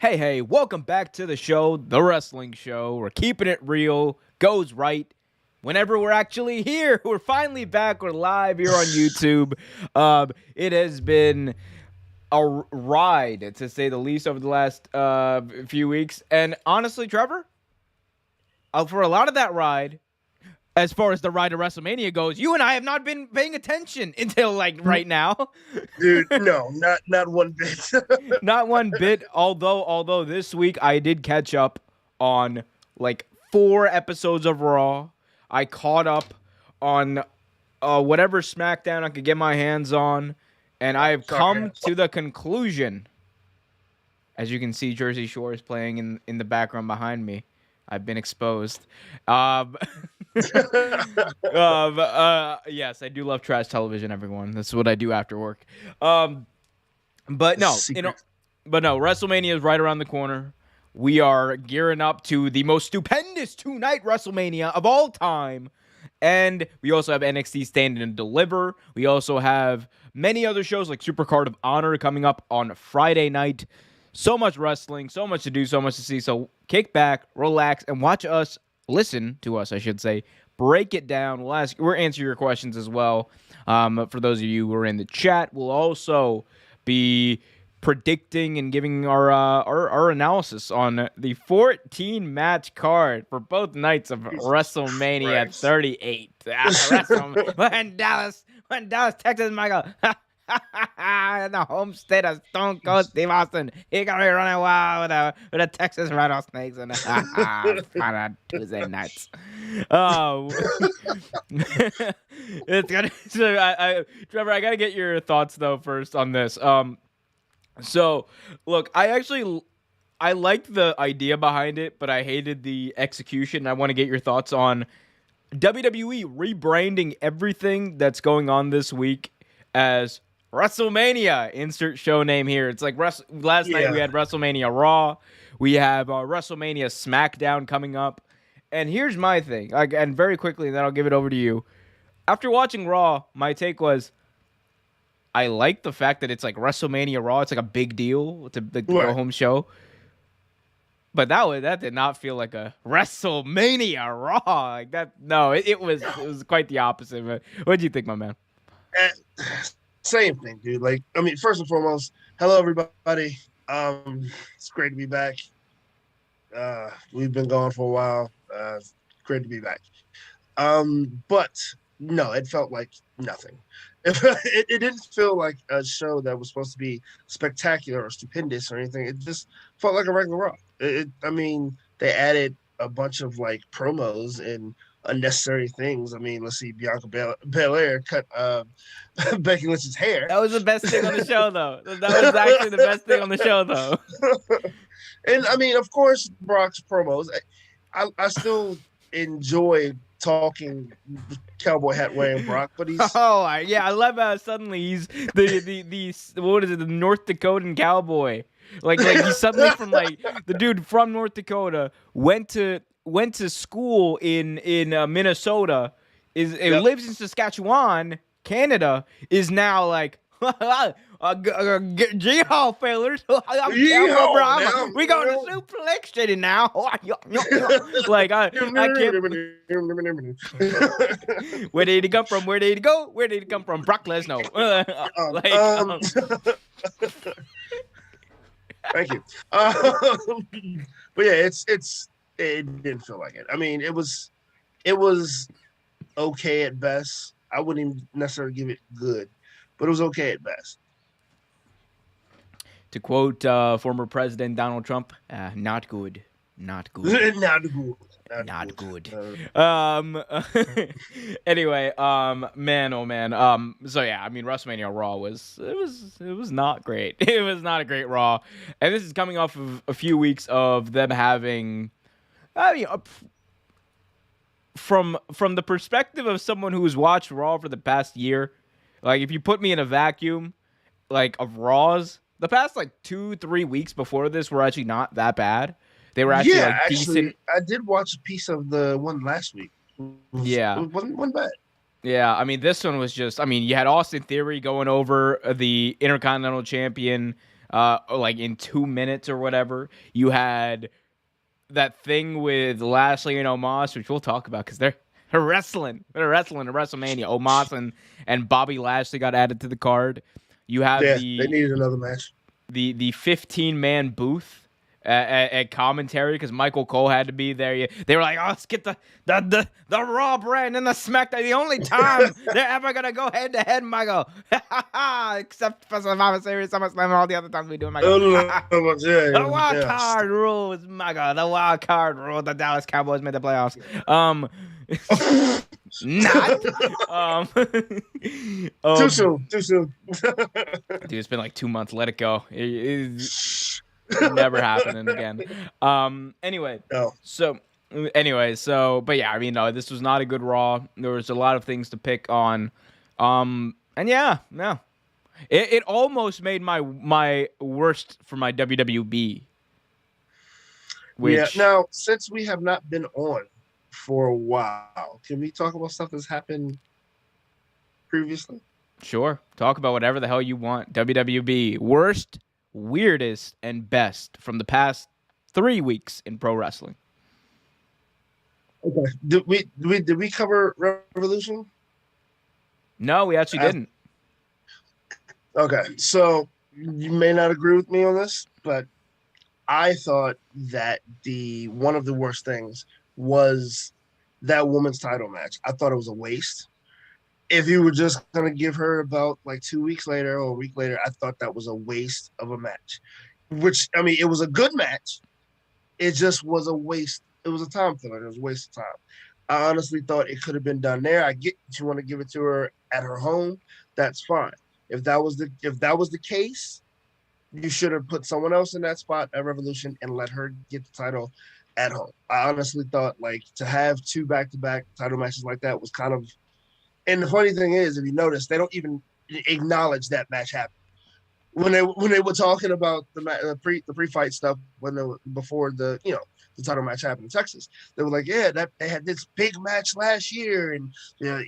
Hey, welcome back to the show, The Wrestling Show. We're keeping it real, goes right. Whenever we're actually here, we're finally back. We're live here on YouTube. It has been a ride, to say the least, over the last few weeks. And honestly, Trevor, for a lot of that ride, as far as the ride to WrestleMania goes, you and I have not been paying attention until right now. Dude, no, not one bit. Not one bit. Although this week I did catch up on 4 episodes of Raw. I caught up on whatever Smackdown I could get my hands on, and I have come to the conclusion. As you can see, Jersey Shore is playing in the background behind me. I've been exposed. Yes, I do love trash television, everyone. That's what I do after work. But no, WrestleMania is right around the corner. We are gearing up to the most stupendous 2-night WrestleMania of all time. And we also have NXT Stand and Deliver. We also have many other shows like Supercard of Honor coming up on Friday night. So much wrestling, so much to do, so much to see. So kick back, relax, and listen to us, I should say. Break it down. We'll answer your questions as well. For those of you who are in the chat, we'll also be predicting and giving our analysis on the 14-match card for both nights of WrestleMania 38. When Dallas, Texas, Michael. In the home state of Stone Cold Steve Austin, he gonna be running wild with a Texas rattlesnakes and on Tuesday nights. It's gonna. So Trevor, I gotta get your thoughts though first on this. So look, I liked the idea behind it, but I hated the execution. I want to get your thoughts on WWE rebranding everything that's going on this week as WrestleMania, insert show name here. It's like last night we had WrestleMania Raw. We have WrestleMania Smackdown coming up. And here's my thing. And very quickly, then I'll give it over to you. After watching Raw, my take was, I like the fact that it's like WrestleMania Raw. It's like a big deal. It's a go-home show. But that did not feel like a WrestleMania Raw. Like that. No, it was quite the opposite. But what did you think, my man? Same thing, dude. First and foremost, hello everybody. It's great to be back. We've been gone for a while. Great to be back. But no, it felt like nothing. It didn't feel like a show that was supposed to be spectacular or stupendous or anything. It just felt like a regular Raw. They added a bunch of promos and unnecessary things. Let's see, Bianca Belair cut Becky Lynch's hair. That was the best thing on the show, though. That was actually the best thing on the show, though. And of course, Brock's promos. I still enjoy talking cowboy hat wearing Brock, but he's I love how suddenly he's the what is it, the North Dakotan cowboy. Like he's suddenly from the dude from North Dakota went to school in Minnesota, lives in Saskatchewan, Canada, is now G-Hall fellas, we going to Suplex City now. I can't. Where did he come from? Where did he go? Where did he come from? Brock Lesnar. Thank you. But yeah, it didn't feel like it. It was okay at best. I wouldn't even necessarily give it good, but it was okay at best. To quote former President Donald Trump, not good. Not good. Not good. Anyway, man, oh man. So yeah, WrestleMania Raw was not great. It was not a great Raw, and this is coming off of a few weeks of them having, from the perspective of someone who's watched Raw for the past year, if you put me in a vacuum, of Raws, the past 2-3 weeks before this were actually not that bad. They were actually decent. I did watch a piece of the one last week. It wasn't bad. Yeah, this one was just, you had Austin Theory going over the Intercontinental Champion like in 2 minutes or whatever. You had that thing with Lashley and Omos, which we'll talk about because they're wrestling. They're wrestling at WrestleMania. Omos and Bobby Lashley got added to the card. You have Yeah, they needed another match. The 15-man booth at commentary because Michael Cole had to be there. They were like, "Oh, let's get the Raw brand and the SmackDown. The only time they're ever gonna go head to head, Michael. Except for Survivor Series, SummerSlam, and all the other times we do, Michael. The wild card rules, Michael. The wild card rule. The Dallas Cowboys made the playoffs. Not. Too soon. Dude, it's been like 2 months. Let it go. It's never happening again. Anyway. No. But yeah, I mean, no, this was not a good Raw. There was a lot of things to pick on. And yeah, no. It almost made my worst for my WWE. Yeah. Now, since we have not been on for a while, can we talk about stuff that's happened previously? Sure. Talk about whatever the hell you want. WWE worst, weirdest, and best from the past 3 weeks in pro wrestling. Okay. Did we cover Revolution? No, we actually didn't. Okay. So you may not agree with me on this, but I thought that one of the worst things was that woman's title match. I thought it was a waste. If you were just going to give her about like 2 weeks later or a week later, I thought that was a waste of a match. Which, I mean, it was a good match. It just was a waste. It was a time filler. It was a waste of time. I honestly thought it could have been done there. I get that you want to give it to her at her home. That's fine. If that was the case, you should have put someone else in that spot at Revolution and let her get the title at home. I honestly thought like to have 2 back-to-back title matches like that was kind of. And the funny thing is, if you notice, they don't even acknowledge that match happened. When they were talking about the pre-fight stuff before the title match happened in Texas, they were like, yeah, that they had this big match last year, and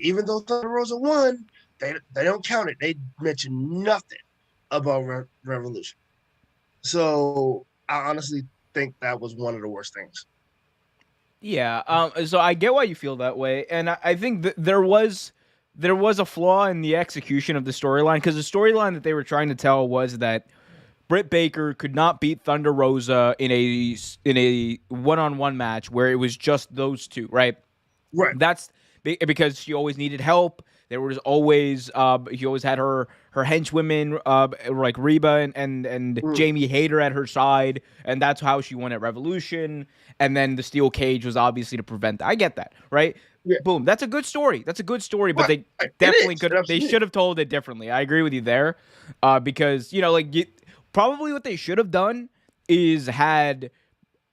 even though Thunder Rosa won, they don't count it. They mentioned nothing about Revolution. So I honestly think that was one of the worst things. Yeah. So I get why you feel that way, and I think there was a flaw in the execution of the storyline because the storyline that they were trying to tell was that Britt Baker could not beat Thunder Rosa in a one-on-one match where it was just those two, right? Right. That's because she always needed help. There was always she always had her henchwomen like Rhea and Jamie Hayter at her side, and that's how she won at Revolution. And then the steel cage was obviously to prevent that. I get that, right? Yeah. Boom. That's a good story. But they definitely could. They should have told it differently. I agree with you there, because probably what they should have done is had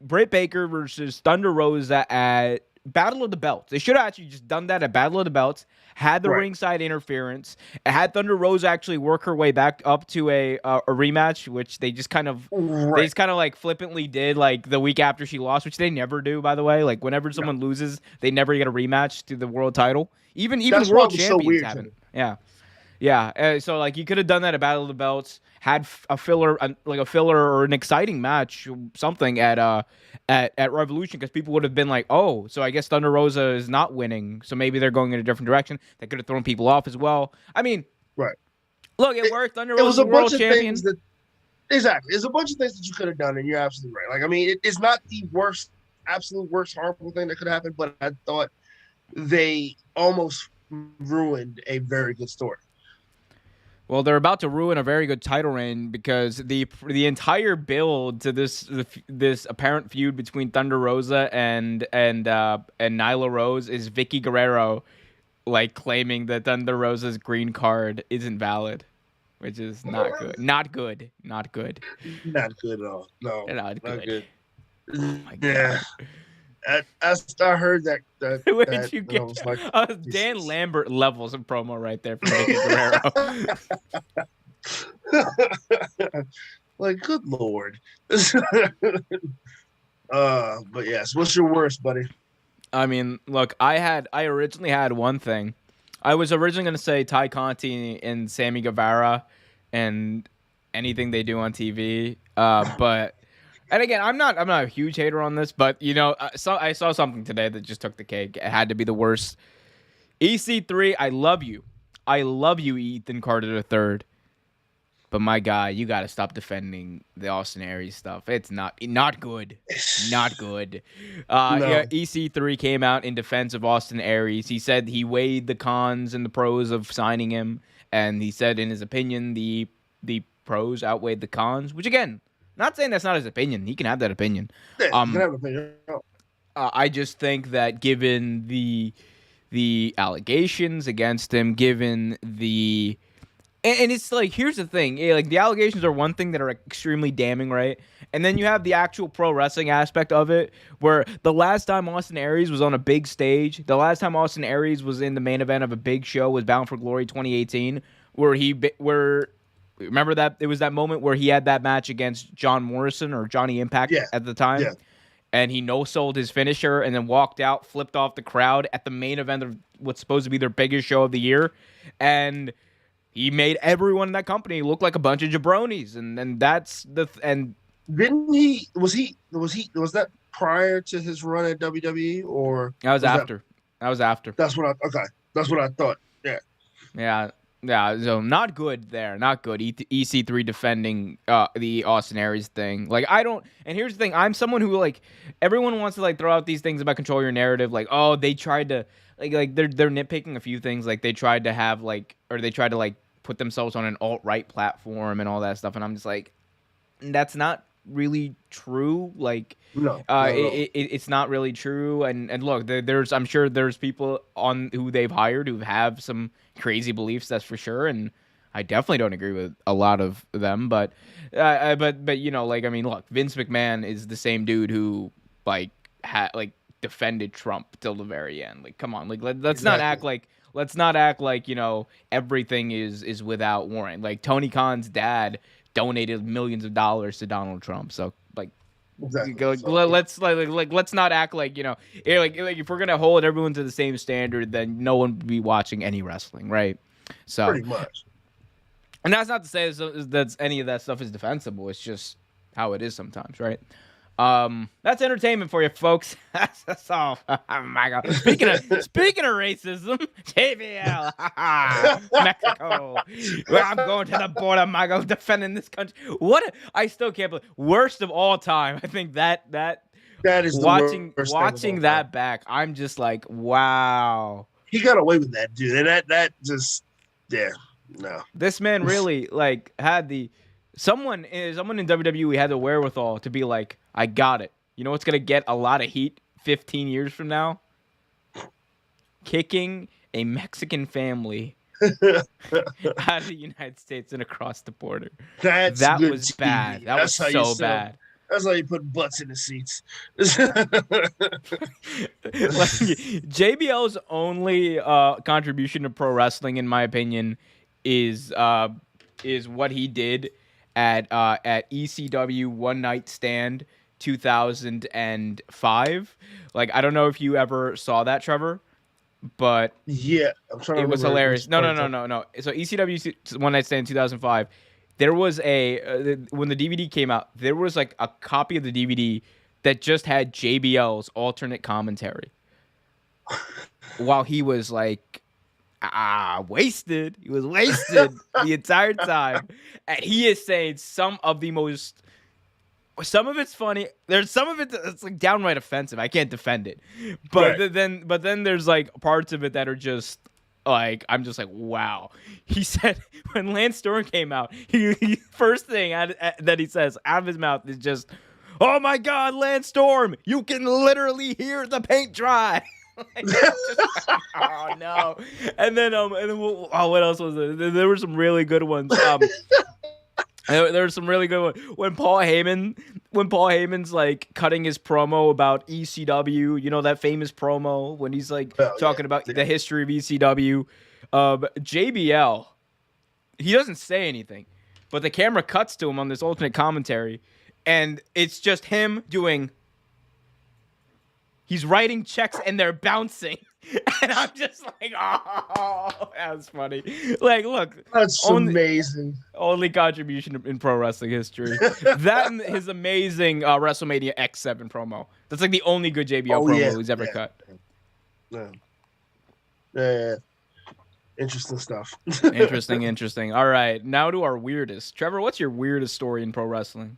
Britt Baker versus Thunder Rosa at Battle of the Belts. They should have actually just done that at Battle of the Belts. Had the ringside interference. Had Thunder Rosa actually work her way back up to a rematch, which they just kind of like flippantly did like the week after she lost, which they never do, by the way. Like whenever someone loses, they never get a rematch to the world title. Even That's world champions so haven't. Yeah. So like you could have done that at Battle of the Belts. Had a filler or an exciting match, something at Revolution, because people would have been like, oh, so I guess Thunder Rosa is not winning, so maybe they're going in a different direction. That could have thrown people off as well. I mean, look, it worked. Thunder Rosa was a world champion. Exactly. There's a bunch of things that you could have done, and you're absolutely right. Like, I mean, it's not the absolute worst, harmful thing that could happen, but I thought they almost ruined a very good story. Well, they're about to ruin a very good title reign because the entire build to this apparent feud between Thunder Rosa and Nyla Rose is Vicky Guerrero like claiming that Thunder Rosa's green card isn't valid, which is not good. Not good. Not good at all. No, not good. Oh my God. I heard that. Where did you get? Dan Lambert levels of promo right there for Vicky Guerrero. Like, good Lord. But yes, what's your worst, buddy? I mean, look, I originally had one thing. I was originally going to say Ty Conti and Sammy Guevara, and anything they do on TV. But and again, I'm not a huge hater on this, but I saw something today that just took the cake. It had to be the worst. EC3, I love you, Ethan Carter III. But my guy, you got to stop defending the Austin Aries stuff. It's not good. Not good. No. Yeah, EC3 came out in defense of Austin Aries. He said he weighed the cons and the pros of signing him, and he said in his opinion the pros outweighed the cons. Which again, not saying that's not his opinion. He can have that opinion. Yeah, he can have an opinion. I just think that given the allegations against him, given the and it's like, here's the thing. Like, the allegations are one thing that are extremely damning, right? And then you have the actual pro wrestling aspect of it, where the last time Austin Aries was on a big stage, the last time Austin Aries was in the main event of a big show was Bound for Glory 2018, where remember that? It was that moment where he had that match against John Morrison or Johnny Impact at the time. Yeah. And he no-sold his finisher and then walked out, flipped off the crowd at the main event of what's supposed to be their biggest show of the year. And he made everyone in that company look like a bunch of jabronis, and that's and didn't he? Was that prior to his run at WWE, or that was after? That was after. That's what I thought. Yeah. So not good there. Not good. EC3 defending the Austin Aries thing. Like, I don't. And here's the thing. I'm someone who, like, everyone wants to, like, throw out these things about control your narrative. Like, oh, they tried to like they're nitpicking a few things. Like, they tried to have put themselves on an alt-right platform and all that stuff. And I'm just like, that's not really true. Like, no. It's not really true. And look, I'm sure there's people on who they've hired who have some crazy beliefs, that's for sure. And I definitely don't agree with a lot of them. But like, I mean, look, Vince McMahon is the same dude who defended Trump till the very end. Like, come on, like let's not act like everything is without warrant. Like, Tony Khan's dad donated millions of dollars to Donald Trump. So, like, let's not act like, if we're gonna hold everyone to the same standard, then no one would be watching any wrestling, right? So pretty much. And that's not to say that any of that stuff is defensible. It's just how it is sometimes, right? That's entertainment for you, folks. That's all. Oh my God. Speaking of racism, JBL, Mexico. Well, I'm going to the border, Mago, defending this country. I still can't believe. Worst of all time. I think that is watching that back. I'm just like, wow. He got away with that, dude. And that just, no. This man really had someone in WWE had the wherewithal to be like, I got it. You know what's going to get a lot of heat 15 years from now? Kicking a Mexican family out of the United States and across the border. That was bad. That was so bad. That's how you put butts in the seats. JBL's only contribution to pro wrestling, in my opinion, is what he did at ECW One Night Stand 2005. Like, I don't know if you ever saw that, Trevor, but yeah, I'm trying to. It was hilarious. No. So ECW One Night Stand 2005. There was when the DVD came out, there was like a copy of the DVD that just had JBL's alternate commentary while he was like wasted. He was wasted the entire time, and he is saying some of it's funny. There's some of it that's like downright offensive. I can't defend it, but right. then there's like parts of it that are just like, I'm just like, wow. He said when Lance Storm came out, he first thing that he says out of his mouth is just, "Oh my God, Lance Storm! You can literally hear the paint dry." Oh no! And then what else was there? There were some really good ones. There were some really good ones when Paul Heyman's like cutting his promo about ECW. You know, that famous promo when he's like talking about the history of ECW. JBL, he doesn't say anything, but the camera cuts to him on this alternate commentary, and it's just him doing. He's writing checks and they're bouncing. And I'm just like, oh, that was funny. Like, look, That's amazing. Only contribution in pro wrestling history. That and his amazing WrestleMania X7 promo. That's like the only good JBL promo he's ever cut. Yeah. Interesting stuff. Interesting. All right, now to our weirdest. Trevor, what's your weirdest story in pro wrestling?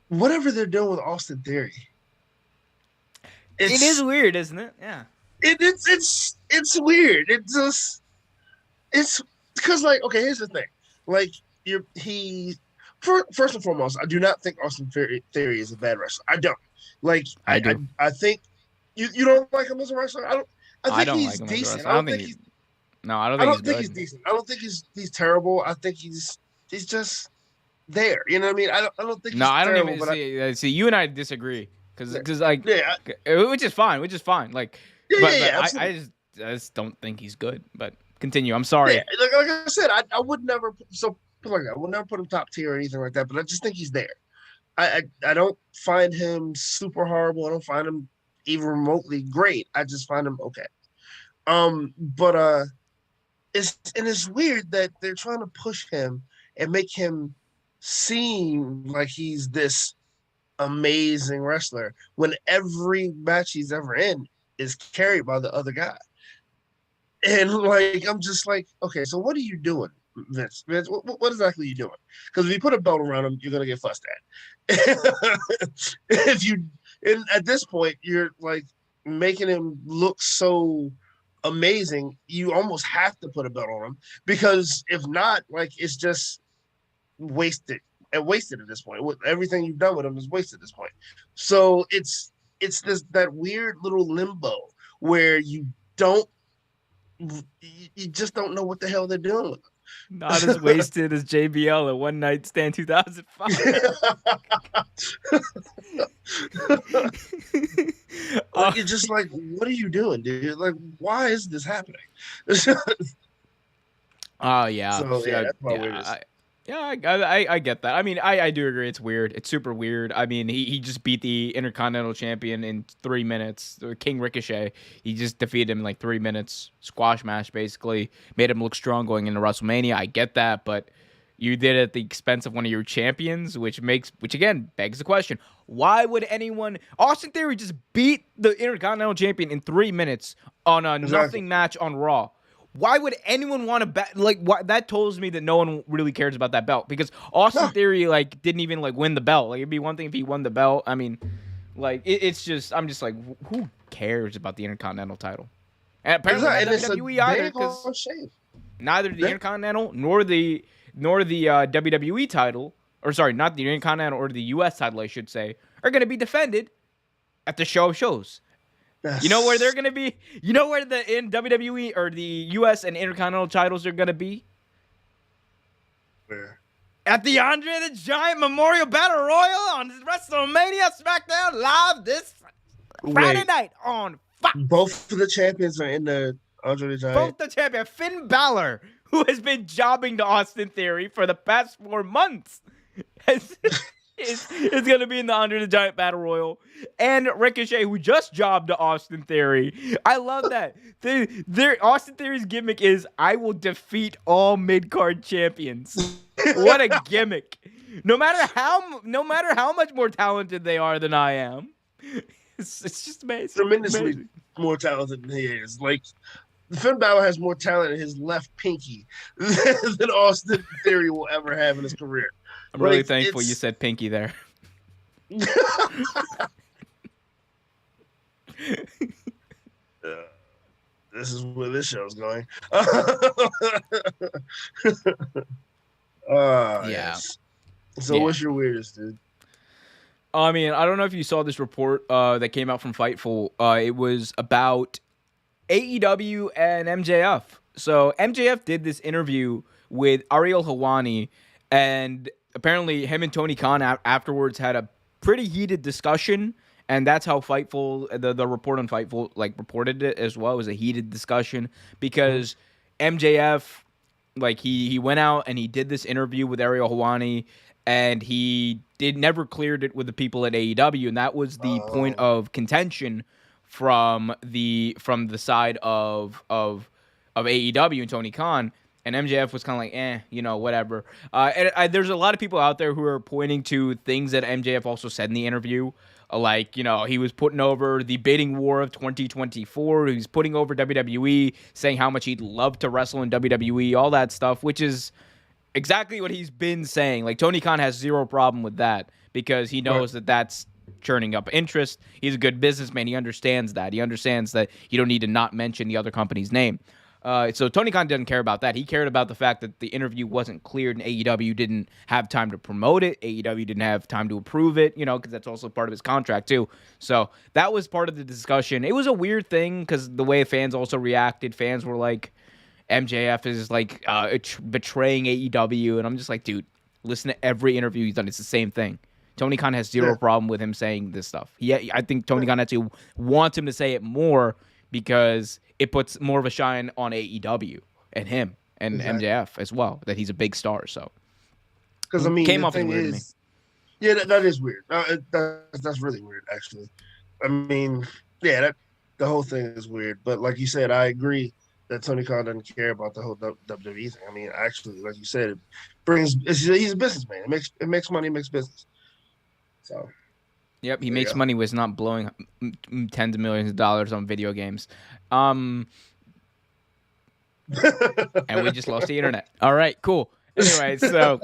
Whatever they're doing with Austin Theory. It is weird, isn't it? Yeah. It's weird. It's because, like, okay, here's the thing. Like, first and foremost, I do not think Austin Theory is a bad wrestler. I don't. Like, I think you don't like him as a wrestler. I think he's decent. I don't think he's decent. I don't think he's terrible. I think he's just there. You know what I mean? I don't think. I don't even see. You and I disagree because like which is fine. Like I just don't think he's good. But continue. I'm sorry. Yeah, like I said, I would never I would never put him top tier or anything like that. But I just think he's there. I don't find him super horrible. I don't find him even remotely great. I just find him okay. But it's weird that they're trying to push him and make him seem like he's this amazing wrestler when every match he's ever in is carried by the other guy. And like, I'm just like, okay, so what are you doing, Vince? What exactly are you doing? Because if you put a belt around him, you're gonna get fussed at. And at this point, you're like making him look so amazing, you almost have to put a belt on him, because if not, like, it's just wasted at this point. Everything you've done with him is wasted at this point. So it's that weird little limbo where you just don't know what the hell they're doing with him. Not as wasted as JBL at One Night Stand 2005. Like, you're just like, what are you doing, dude? Like, why is this happening? Oh, yeah. So, that's my weirdest. I get that. I mean, I do agree. It's weird. It's super weird. I mean, he just beat the Intercontinental Champion in 3 minutes. King Ricochet. He just defeated him in like 3 minutes. Squash match, basically. Made him look strong going into WrestleMania. I get that, but you did it at the expense of one of your champions, which again begs the question: why would anyone? Austin Theory just beat the Intercontinental Champion in 3 minutes on a nothing match on Raw. Why would anyone want to bet? Like, that tells me that no one really cares about that belt, because Austin Theory didn't even win the belt. Like, it'd be one thing if he won the belt. I mean, like, it's just, I'm just like, who cares about the Intercontinental title? And apparently not WWE either, because neither the Intercontinental nor the WWE title, or sorry, not the Intercontinental or the US title, I should say, are going to be defended at the show of shows. You know where they're going to be? You know where in WWE or the US and Intercontinental titles are going to be? Where? At the Andre the Giant Memorial Battle Royal on WrestleMania Smackdown live this Friday night on Fox. Both of the champions are in the Andre the Giant. Both the champion. Finn Balor, who has been jobbing to Austin Theory for the past 4 months, is going to be in the Andre the Giant Battle Royal. And Ricochet, who just jobbed to Austin Theory. I love that. Austin Theory's gimmick is, I will defeat all mid-card champions. What a gimmick. No matter how much more talented they are than I am. It's just amazing. Tremendously more talented than he is. Like, Finn Balor has more talent in his left pinky than Austin Theory will ever have in his career. I'm really thankful you said pinky there. This is where this show's going. Yes. So what's your weirdest, dude? I mean, I don't know if you saw this report that came out from Fightful. It was about AEW and MJF. So MJF did this interview with Ariel Helwani, and apparently him and Tony Khan afterwards had a pretty heated discussion, and that's how Fightful, the report on Fightful, reported it as well. It was a heated discussion because MJF, he went out and he did this interview with Ariel Helwani, and he never cleared it with the people at AEW, and that was the point of contention from the side of AEW and Tony Khan. And MJF was kind of like, whatever. There's a lot of people out there who are pointing to things that MJF also said in the interview. Like, he was putting over the bidding war of 2024. He was putting over WWE, saying how much he'd love to wrestle in WWE, all that stuff, which is exactly what he's been saying. Like, Tony Khan has zero problem with that because he knows that that's churning up interest. He's a good businessman. He understands that. He understands that you don't need to not mention the other company's name. So Tony Khan doesn't care about that. He cared about the fact that the interview wasn't cleared and AEW didn't have time to promote it. AEW didn't have time to approve it, because that's also part of his contract too. So that was part of the discussion. It was a weird thing because the way fans also reacted. Fans were like, MJF is like betraying AEW. And I'm just like, dude, listen to every interview he's done. It's the same thing. Tony Khan has zero problem with him saying this stuff. I think Tony Khan actually wants him to say it more because it puts more of a shine on AEW and him and MJF as well, that he's a big star. So, because came off as weird to me. Yeah, that is weird. That's really weird, actually. The whole thing is weird. But like you said, I agree that Tony Khan doesn't care about the whole WWE thing. Actually, like you said, he's a businessman. It makes money, makes business. So. Yep, he makes money with not blowing tens of millions of dollars on video games. And we just lost the internet. All right, cool. Anyway, so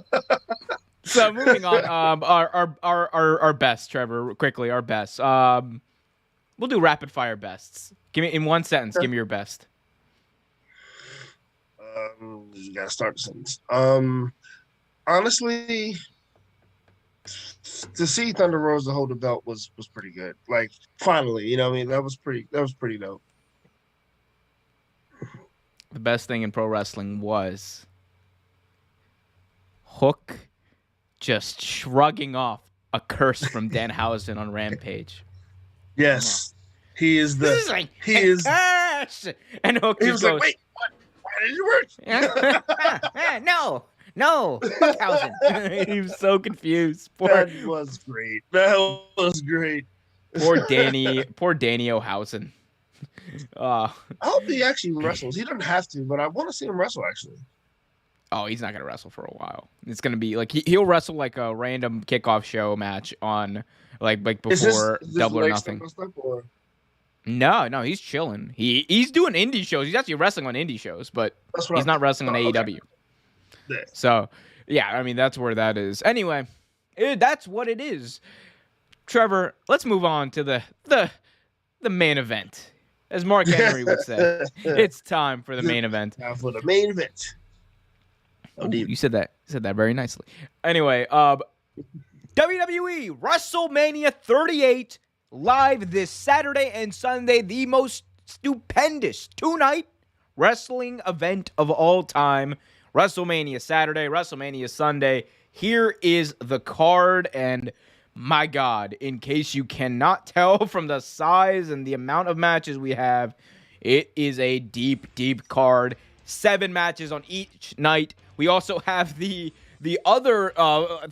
moving on. Our best, Trevor, quickly, our best. We'll do rapid fire bests. Give me in one sentence. Give me your best. You gotta start the sentence. Honestly, to see Thunder Rosa hold the belt was pretty good. Like, finally, that was pretty dope. The best thing in pro wrestling was Hook just shrugging off a curse from Danhausen on Rampage. Yes. He is the... This is like, he is... Curse! And Hook just goes... like, wait, what? Why did it work? No, Buckhausen. He was so confused. That was great. Poor Danny O'Hausen. I hope he actually wrestles. He doesn't have to, but I want to see him wrestle, actually. Oh, he's not going to wrestle for a while. It's going to be like he'll wrestle like a random kickoff show match on like before Double or Nothing. No, he's chilling. He's doing indie shows. He's actually wrestling on indie shows, but he's not wrestling on AEW. Okay. So, yeah, that's where that is. Anyway, that's what it is. Trevor, let's move on to the main event. As Mark Henry would say, it's time for the main event. Time for the main event. Ooh, you said that very nicely. Anyway, WWE WrestleMania 38 live this Saturday and Sunday, the most stupendous two-night wrestling event of all time. WrestleMania Saturday, WrestleMania Sunday. Here is the card, and my God, in case you cannot tell from the size and the amount of matches we have, it is a deep, deep card. 7 matches on each night. We also have the other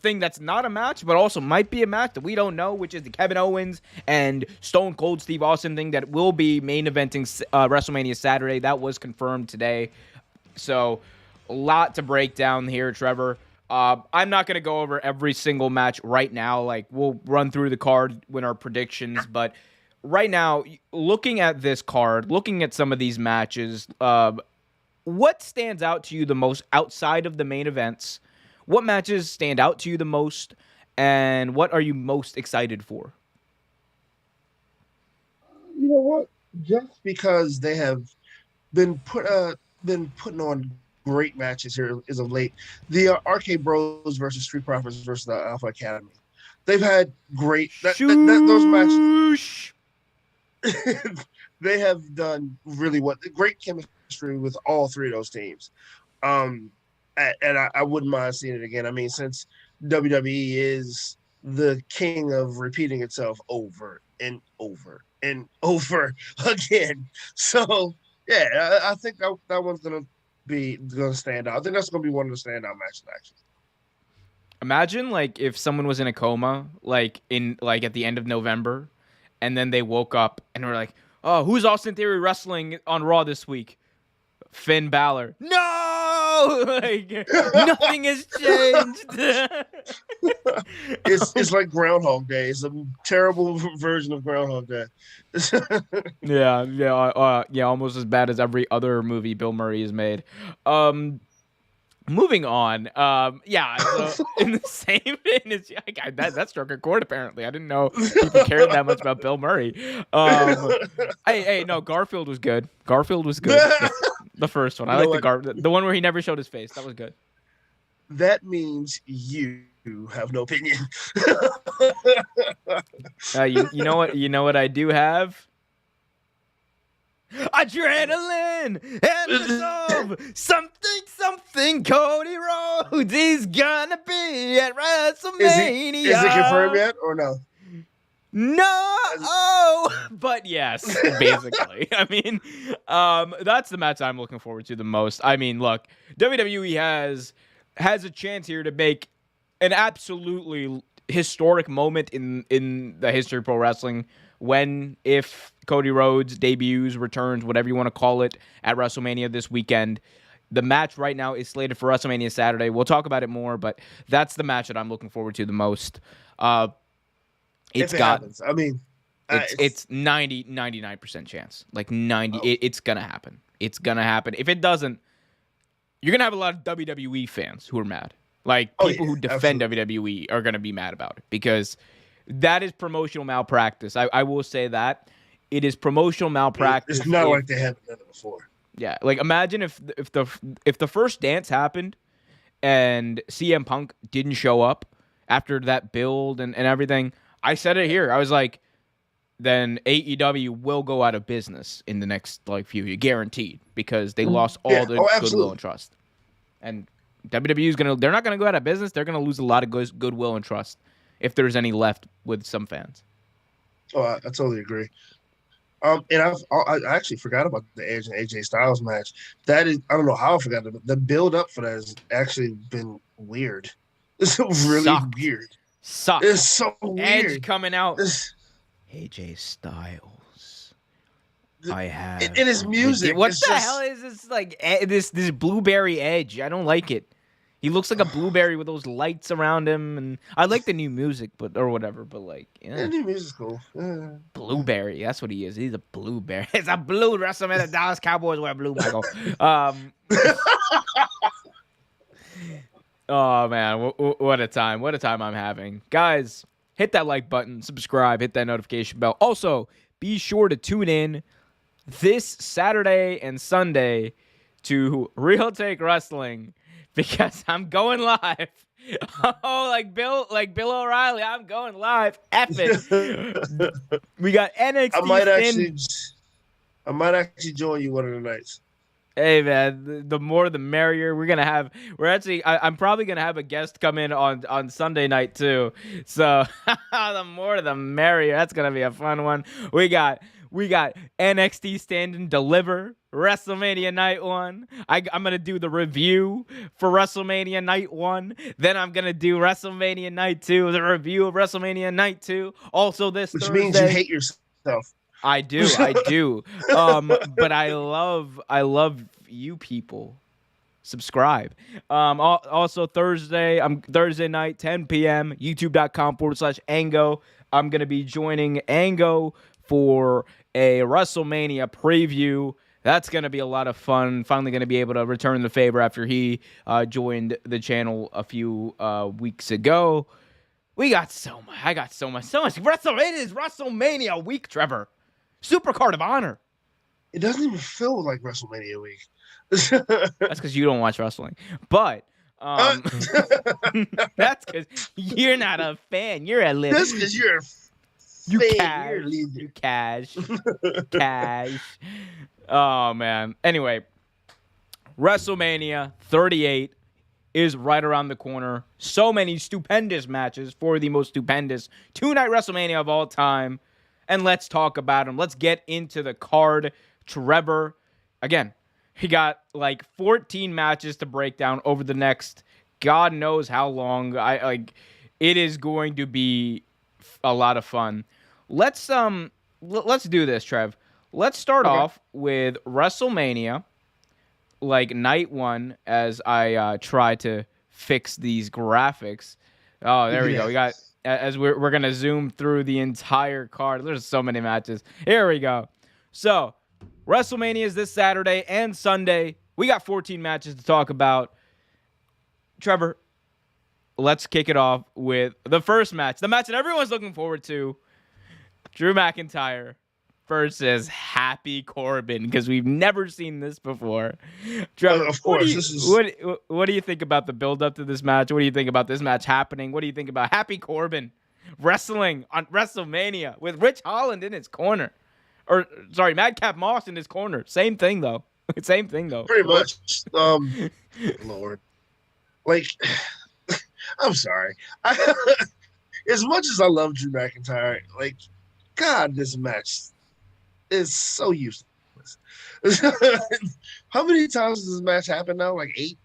thing that's not a match, but also might be a match that we don't know, which is the Kevin Owens and Stone Cold Steve Austin thing that will be main eventing WrestleMania Saturday. That was confirmed today. So, a lot to break down here, Trevor. I'm not going to go over every single match right now. Like, we'll run through the card with our predictions. But right now, looking at this card, looking at some of these matches, what stands out to you the most outside of the main events? What matches stand out to you the most? And what are you most excited for? You know what? Just because they have been putting on great matches here as of late. The RK Bros versus Street Profits versus the Alpha Academy. They've had great those matches. They have done really great chemistry with all three of those teams. And I wouldn't mind seeing it again. Since WWE is the king of repeating itself over and over and over again. So, yeah, I think that one's going to stand out. I think that's going to be one of the standout matches, actually. Imagine like if someone was in a coma, like at the end of November, and then they woke up and were like, "Oh, who's Austin Theory wrestling on Raw this week?" Finn Balor. No, like nothing has changed. It's like Groundhog Day. It's a terrible version of Groundhog Day. Yeah, almost as bad as every other movie Bill Murray has made. Moving on. So in the same vein as that struck a chord. Apparently, I didn't know people cared that much about Bill Murray. No, Garfield was good. Garfield was good. The first one. I like the one where he never showed his face. That was good. That means you have no opinion. You know what? You know what I do have? Adrenaline and resolve. Something. Cody Rhodes is gonna be at WrestleMania. Is it confirmed yet or no? No, but yes, basically. I mean, that's the match I'm looking forward to the most. I mean, look, WWE has a chance here to make an absolutely historic moment in the history of pro wrestling if Cody Rhodes debuts, returns, whatever you want to call it, at WrestleMania this weekend. The match right now is slated for WrestleMania Saturday. We'll talk about it more, but that's the match that I'm looking forward to the most. It's happens. I mean, it's 99% chance. Like 90, it's gonna happen. It's gonna happen. If it doesn't, you're gonna have a lot of WWE fans who are mad. Like people who defend WWE are gonna be mad about it because that is promotional malpractice. I will say that it is promotional malpractice. It's not like they haven't done it before. Yeah, like imagine if the first dance happened and CM Punk didn't show up after that build and everything. I said it here. I was like, then AEW will go out of business in the next few years, guaranteed, because they lost all the goodwill and trust. And WWE they're not gonna go out of business. They're gonna lose a lot of goodwill and trust if there's any left with some fans. Oh, I totally agree. And I actually forgot about the Edge and AJ Styles match. That is, I don't know how I forgot it. The build up for that has actually been weird. It's really weird. Sucks. It's so weird. Edge coming out. AJ Styles. I have. In his music. What the hell is this? This blueberry Edge. I don't like it. He looks like a blueberry with those lights around him, and I like the new music, or whatever. But the new music's cool. Blueberry. That's what he is. He's a blueberry. It's a blue WrestleMania. Dallas Cowboys wear blue, Michael. Oh man, what a time! What a time I'm having, guys. Hit that like button, subscribe, hit that notification bell. Also, be sure to tune in this Saturday and Sunday to Real Take Wrestling, because I'm going live. Oh, like Bill O'Reilly, I'm going live. F it. We got NXT. I might actually join you one of the nights. Hey man, the more the merrier. I'm probably gonna have a guest come in on Sunday night too. So the more the merrier. That's gonna be a fun one. We got NXT Stand and Deliver WrestleMania Night 1. I'm gonna do the review for WrestleMania Night 1. Then I'm gonna do WrestleMania Night 2, the review of WrestleMania Night 2. Also this Which Thursday. means you hate yourself. I do. But I love you people. Subscribe. Also Thursday night, 10 p.m., youtube.com/Ango. I'm going to be joining Ango for a WrestleMania preview. That's going to be a lot of fun. Finally going to be able to return the favor after he joined the channel a few weeks ago. I got so much. It is WrestleMania week, Trevor. Supercard of Honor. It doesn't even feel like WrestleMania week. That's because you don't watch wrestling. But that's because you're not a fan. You're a little. That's because you're a fan. You cash. Oh, man. Anyway, WrestleMania 38 is right around the corner. So many stupendous matches for the most stupendous two-night WrestleMania of all time. And let's talk about them. Let's get into the card. Trevor, again, he got 14 matches to break down over the next God knows how long. It is going to be a lot of fun. Let's let's do this, Trev. Let's start Okay. off with WrestleMania, like night one, as I try to fix these graphics. Oh, there we go. We got Yes. as we're gonna zoom through the entire card. There's so many matches. Here we go. So WrestleMania is this Saturday and Sunday. We got 14 matches to talk about. Trevor, let's kick it off with the first match, the match that everyone's looking forward to. Drew McIntyre versus Happy Corbin, because we've never seen this before. Trevor, Of course, this is what do you think about the build up to this match? What do you think about this match happening? What do you think about Happy Corbin wrestling on WrestleMania with Rich Holland in his corner? Or sorry, Madcap Moss in his corner. Same thing though. Same thing though. pretty much. Lord, like, I'm sorry. As much as I love Drew McIntyre, like, God, this match is so useless. How many times does this match happen now? Like 8.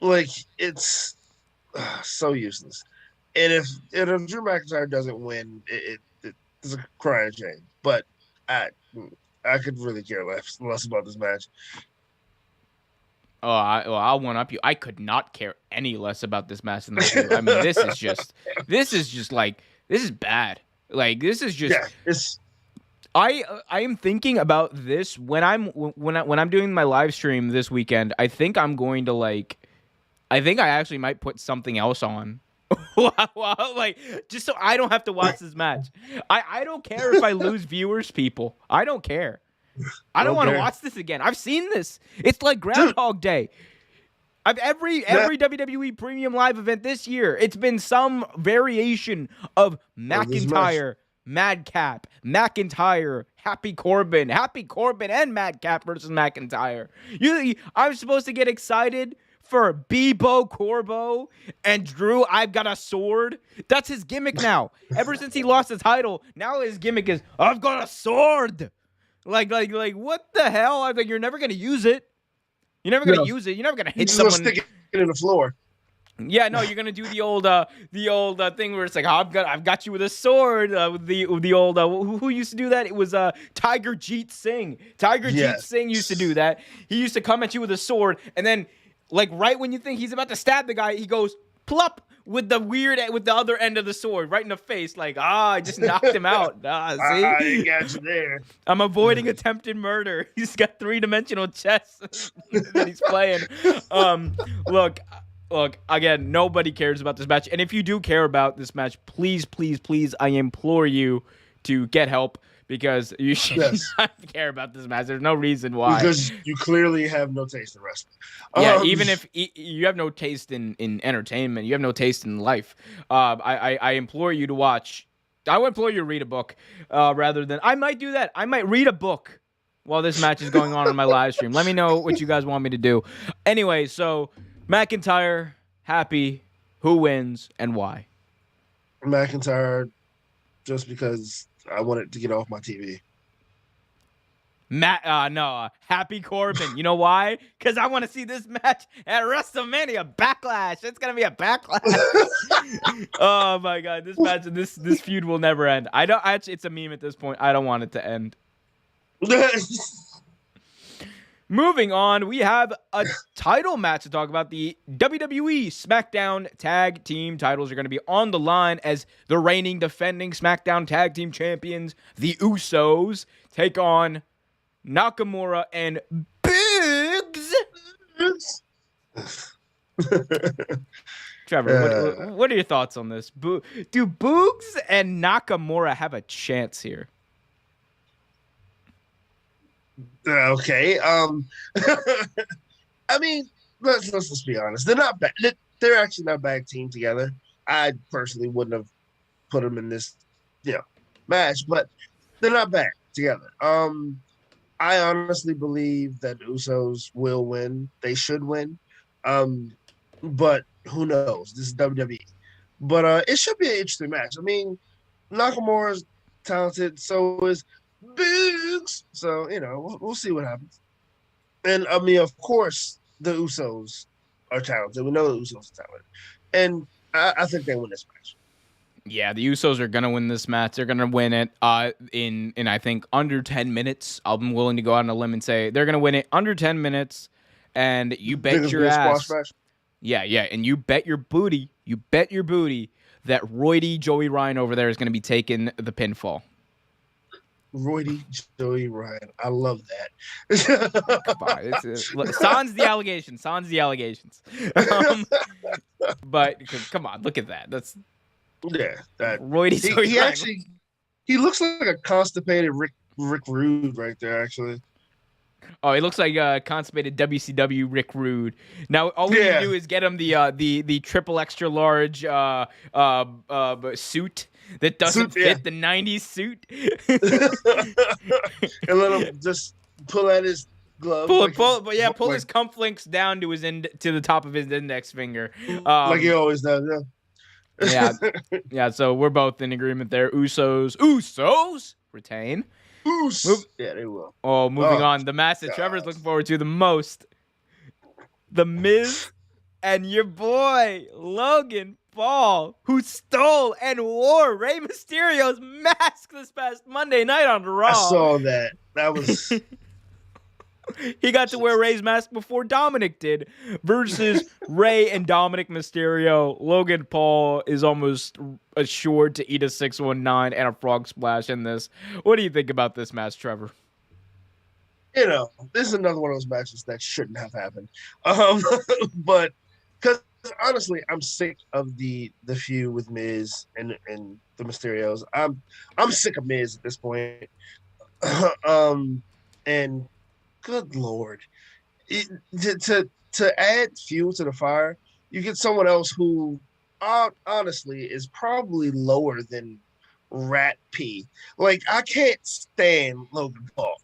Like, it's so useless. And if Drew McIntyre doesn't win, it's a crying shame. But I could really care less about this match. Oh, I'll one up you. I could not care any less about this match than I do. I mean, this is just like, this is bad. Like, this is just. Yeah, it's. I am thinking about this when I'm doing my live stream this weekend. I think I'm going to I actually might put something else on. Like, just so I don't have to watch this match. I don't care if I lose viewers, people. I don't care. I don't want to watch this again. I've seen this. It's like Groundhog Day. Every WWE Premium Live event this year, it's been some variation of McIntyre, Madcap, McIntyre, Happy Corbin and Madcap versus McIntyre. I'm supposed to get excited for Bebo Corbo and Drew. I've got a sword. That's his gimmick now. Ever since he lost the title, now his gimmick is I've got a sword. Like what the hell? I'm like, you're never gonna use it. You're never gonna use it. You're never gonna hit someone. Just stick it in the floor. Yeah, no, you're gonna do the old thing where it's like, oh, I've got you with a sword. With the old who used to do that? It was Tiger Jeet Singh. Jeet Singh used to do that. He used to come at you with a sword, and then like right when you think he's about to stab the guy, he goes plop with the other end of the sword right in the face. Like, I just knocked him out. See, I got you there. I'm avoiding attempted murder. He's got 3-dimensional chess that he's playing. Look, again, nobody cares about this match. And if you do care about this match, please, I implore you to get help, because you should not care about this match. There's no reason why. Because you clearly have no taste in wrestling. Yeah, even if you have no taste in entertainment, you have no taste in life. I implore you to watch. I would implore you to read a book rather than... I might do that. I might read a book while this match is going on my live stream. Let me know what you guys want me to do. Anyway, so... McIntyre, Happy, who wins and why? McIntyre, just because I wanted to get off my TV. Happy Corbin. You know why? Because I want to see this match at WrestleMania. Backlash. It's gonna be a backlash. Oh my God, this match, this feud will never end. It's a meme at this point. I don't want it to end. Moving on, we have a title match to talk about. The WWE SmackDown Tag Team titles are going to be on the line as the reigning defending SmackDown Tag Team Champions, the Usos, take on Nakamura and Biggs. Trevor, what are your thoughts on this? Do Boogs and Nakamura have a chance here? Okay. I mean, let's be honest. They're not bad. They're actually not a bad team together. I personally wouldn't have put them in this, match, but they're not bad together. I honestly believe that the Usos will win. They should win. But who knows? This is WWE. But it should be an interesting match. I mean, Nakamura's talented, so is Biggs. So, we'll see what happens. And I mean, of course, the Usos are talented. We know the Usos are talented, and I think they win this match. Yeah, the Usos are gonna win this match. They're gonna win it in I think under 10 minutes. I'm willing to go out on a limb and say they're gonna win it under 10 minutes. And you bet your ass. Yeah, and you bet your booty that Roydy Joey Ryan over there is gonna be taking the pinfall. Roydy Joey Ryan, I love that. Come on, sans the allegations. But come on, look at that. That's that Roydy Joey he Ryan. Actually, he looks like a constipated Rick Rude right there. Actually, oh, he looks like a constipated WCW Rick Rude. Now all we need to do is get him the triple extra large suit that doesn't fit the 90s suit. And let him just pull at his glove. Pull his cufflinks down to to the top of his index finger. Like he always does, yeah. So we're both in agreement there. Usos retain. Yeah, they will. Oh, moving on. The match that Trevor's looking forward to the most. The Miz and your boy, Logan Paul, who stole and wore Rey Mysterio's mask this past Monday night on Raw. I saw that. That was... He got to wear Rey's mask before Dominic did, versus Rey and Dominic Mysterio. Logan Paul is almost assured to eat a 619 and a frog splash in this. What do you think about this match, Trevor? You know, this is another one of those matches that shouldn't have happened. But because honestly, I'm sick of the feud with Miz and the Mysterios. I'm sick of Miz at this point. And good Lord, to add fuel to the fire, you get someone else who honestly is probably lower than Rat P. Like, I can't stand Logan Paul.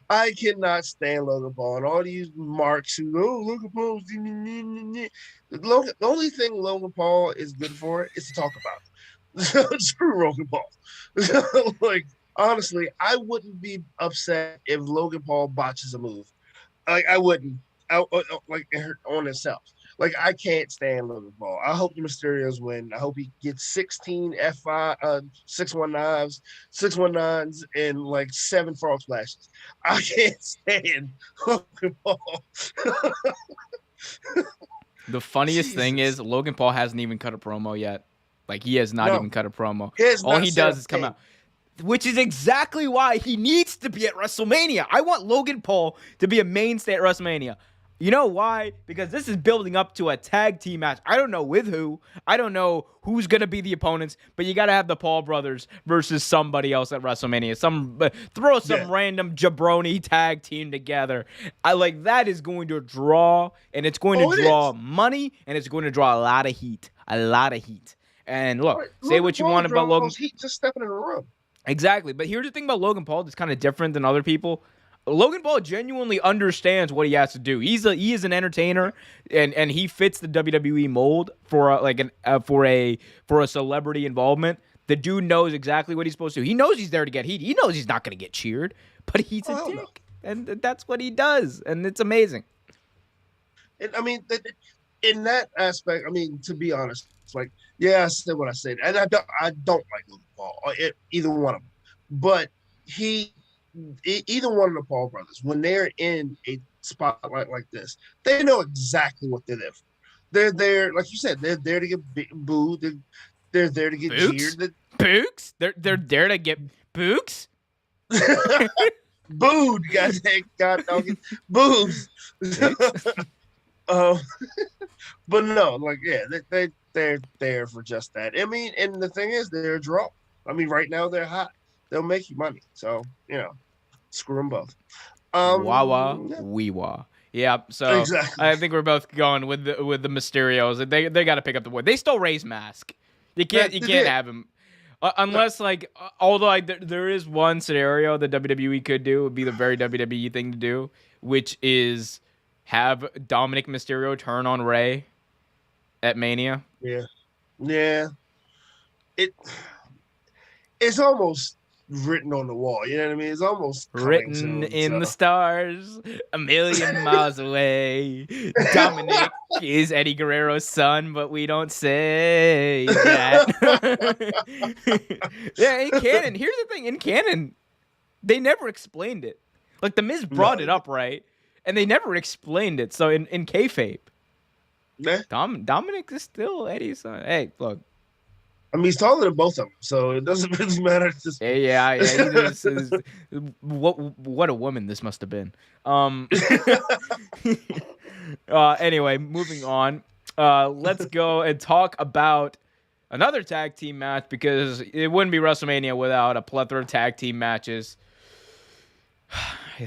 I cannot stand Logan Paul. And all these marks who, Logan Paul. The only thing Logan Paul is good for is to talk about. Screw Logan Paul. Like, honestly, I wouldn't be upset if Logan Paul botches a move. Like, I wouldn't. Like, on himself. Like, I can't stand Logan Paul. I hope the Mysterios win. I hope he gets 16 F5, 619s, and like 7 frog splashes. I can't stand Logan Paul. The funniest thing is Logan Paul hasn't even cut a promo yet. Like, he has not even cut a promo. All he does is come out. Which is exactly why he needs to be at WrestleMania. I want Logan Paul to be a mainstay at WrestleMania. You know why? Because this is building up to a tag team match. I don't know with who. I don't know who's going to be the opponents, but you got to have the Paul brothers versus somebody else at WrestleMania. Throw some random jabroni tag team together. That is going to draw, and it's going to draw money, and it's going to draw a lot of heat. And look, say what you want about Logan. Heat just stepping in the room. Exactly. But here's the thing about Logan Paul that's kind of different than other people. Logan Paul genuinely understands what he has to do. He is an entertainer, and he fits the WWE mold for a celebrity involvement. The dude knows exactly what he's supposed to do. He knows he's there to get heat. He knows he's not going to get cheered, but he's a dick, and that's what he does, and it's amazing. And I mean, in that aspect, I mean, to be honest, it's like, yeah, I said what I said, and I don't like Logan Paul, either one of them, but either one of the Paul brothers, when they're in a spotlight like this, they know exactly what they're there for. They're there, like you said, they're there to get booed. They're there to get cheered. Books? They're there to get books? Booed, God dog it. Boobs. But no, like, yeah, they're there for just that. I mean, and the thing is, they're a draw. I mean, right now they're hot. They'll make you money. So, screw them both. Wah wee-wah. Yeah, so exactly. I think we're both going with the Mysterios. They got to pick up the wood. They stole Rey's mask. You can't have him unless although there is one scenario that WWE could do, would be the very WWE thing to do, which is have Dominic Mysterio turn on Rey at Mania. Yeah. It's almost written on the wall. You know what I mean? It's almost coming Written soon. in So. the stars, a million miles away. Dominic is Eddie Guerrero's son, but we don't say that. Yeah, in canon, here's the thing. In canon, they never explained it. Like, The Miz brought it up, right? And they never explained it. So in kayfabe, Dominic is still Eddie's son. Hey, look. I mean, he's taller than both of them, so it doesn't really matter. Yeah. What a woman this must have been. Anyway, moving on. Let's go and talk about another tag team match, because it wouldn't be WrestleMania without a plethora of tag team matches.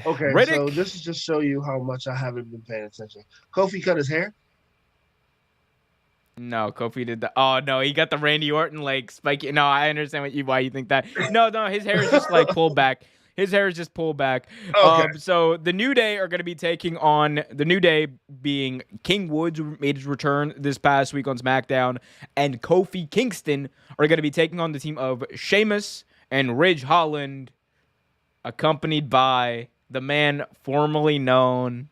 Okay, Riddick. So this is just show you how much I haven't been paying attention. Kofi cut his hair. No, Kofi did that. Oh no, he got the Randy Orton like spiky. No, I understand why you think that. No, his hair is just like pulled back. His hair is just pulled back. Okay. So the New Day are going to be taking on the New Day, being King Woods, who made his return this past week on SmackDown, and Kofi Kingston are going to be taking on the team of Sheamus and Ridge Holland, accompanied by the man formerly known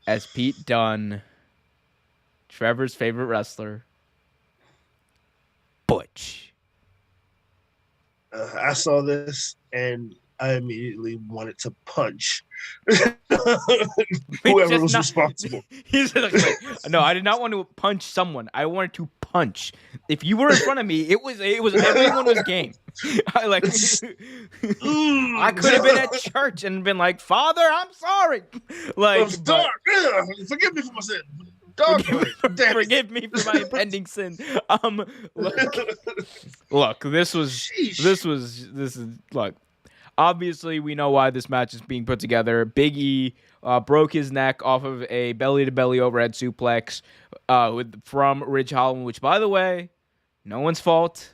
as Pete Dunne, Trevor's favorite wrestler, Butch. I saw this and I immediately wanted to punch whoever was responsible. He's like, no, I did not want to punch someone. I wanted to punch. If you were in front of me, it was everyone was game. I could have been at church and been like, Father, I'm sorry. Like, forgive me for my sin. Forgive me for my impending sin. Look, this is look. Obviously, we know why this match is being put together. Big E broke his neck off of a belly-to-belly overhead suplex from Ridge Holland, which, by the way, no one's fault.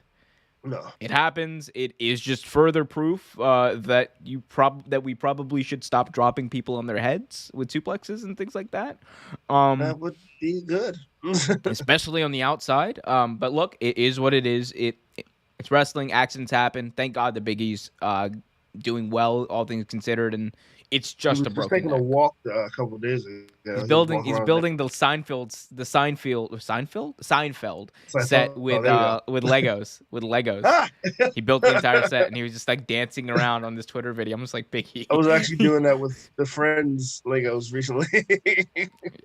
No, it happens. It is just further proof that we probably should stop dropping people on their heads with suplexes and things like that. That would be good, especially on the outside. But look, it is what it is. It's wrestling. Accidents happen. Thank God the Big E's doing well, all things considered, and it's just a broken taking neck. a walk a couple of days ago. He's building the Seinfeld set with Legos. He built the entire set, and he was just like dancing around on this Twitter video. I'm just like, Big E. I was actually doing that with the Friends Legos recently.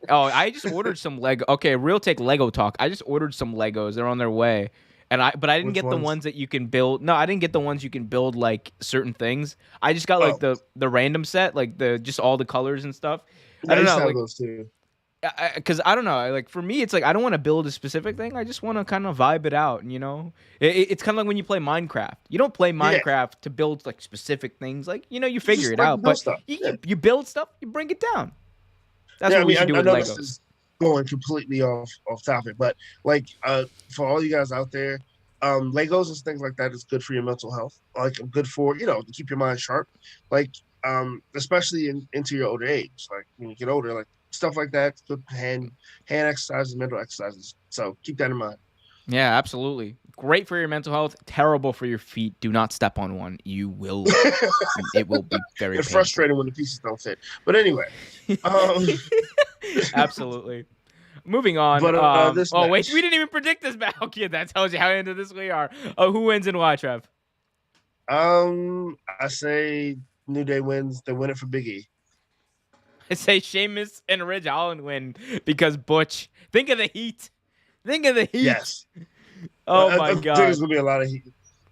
Oh, I just ordered some Lego. Okay, real take Lego talk. I just ordered some Legos. They're on their way. But I didn't get the ones that you can build. No, I didn't get the ones you can build like certain things. I just got like the random set, like just all the colors and stuff. I don't know, like, those too. Because I don't know, like for me, it's like I don't want to build a specific thing. I just want to kind of vibe it out, and it's kind of like when you play Minecraft. You don't play Minecraft to build like specific things. Like you figure it out, but you build stuff, you bring it down. That's what we should do with Legos. Going completely off topic, but like for all you guys out there, Legos and things like that is good for your mental health. Like good for to keep your mind sharp. Like especially into your older age. Like when you get older, like stuff like that. Good hand exercises, mental exercises. So keep that in mind. Yeah, absolutely. Great for your mental health. Terrible for your feet. Do not step on one. You will. It will be very. It's frustrating when the pieces don't fit. But anyway. Absolutely. Moving on. But, wait, we didn't even predict this match. Okay, that tells you how into this we are. Who wins and why, Trev? I say New Day wins. They win it for Big E. I say Sheamus and Ridge Holland win because Butch. Think of the heat. Yes. Oh my God. I think there's gonna be a lot of heat.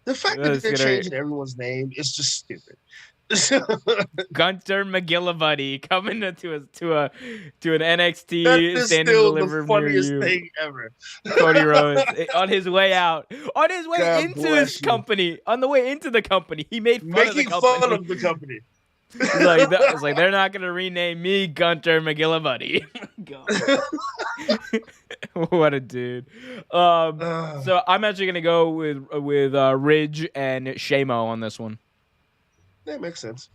The fact that they're changing everyone's name is just stupid. Gunter McGillivuddy coming to an NXT that is standing still deliver the funniest near you. thing ever. Cody Rhodes on his way out, on his way into his company, on the way into the company, he made fun of the company. It's like they're not gonna rename me Gunter McGillivuddy. What a dude. So I'm actually gonna go with Ridge and Shamo on this one. That makes sense.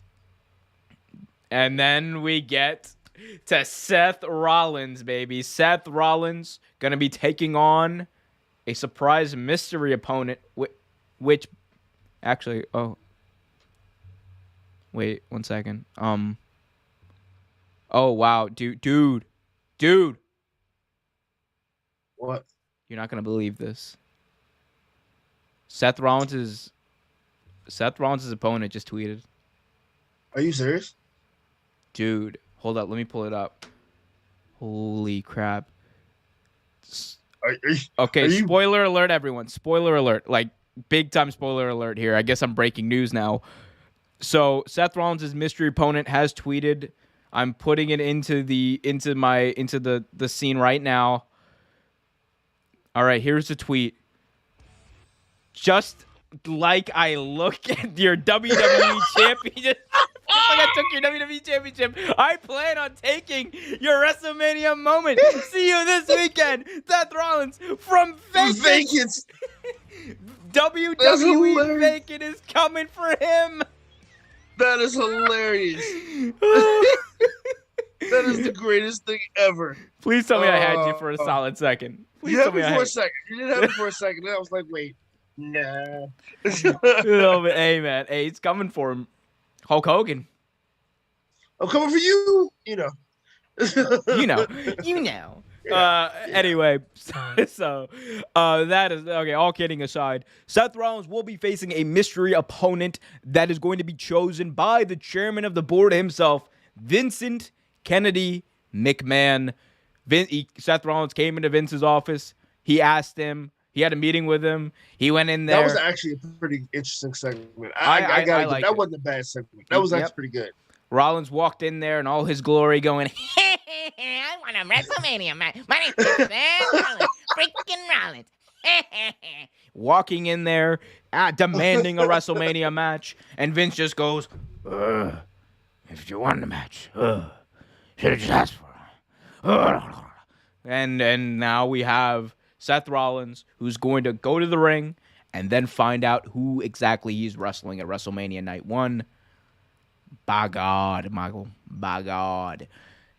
And then we get to Seth Rollins, baby. Seth Rollins going to be taking on a surprise mystery opponent, which Actually, oh. Wait, 1 second. Oh, wow. Dude. What? You're not going to believe this. Seth Rollins' opponent just tweeted. Are you serious? Dude, hold up. Let me pull it up. Holy crap. Okay, spoiler alert, everyone. Spoiler alert. Like, big time spoiler alert here. I guess I'm breaking news now. So, Seth Rollins' mystery opponent has tweeted. I'm putting it into the scene right now. All right, here's the tweet. Just like I look at your WWE championship, like I took your WWE championship, I plan on taking your WrestleMania moment. See you this weekend, Seth Rollins from Vegas. WWE Vacant is coming for him. That is hilarious. That is the greatest thing ever. Please tell me I had you for a solid second. Please you had me for a second. You didn't have me for a second. Then I was like, wait, nah. No, but hey, man. Hey, he's coming for him. Hulk Hogan. I'm coming for you. You know. You know. Anyway, so that is okay. All kidding aside, Seth Rollins will be facing a mystery opponent that is going to be chosen by the chairman of the board himself, Vincent Kennedy McMahon. Seth Rollins came into Vince's office. He asked him. He had a meeting with him. He went in there. That was actually a pretty interesting segment. I got that wasn't a bad segment. That was actually pretty good. Rollins walked in there in all his glory going, I want a WrestleMania match. My name's Seth Rollins. Freaking Rollins. Walking in there, demanding a WrestleMania match. And Vince just goes, if you want a match, should have just asked for it. And now we have Seth Rollins, who's going to go to the ring and then find out who exactly he's wrestling at WrestleMania Night 1. By God, Michael. By God.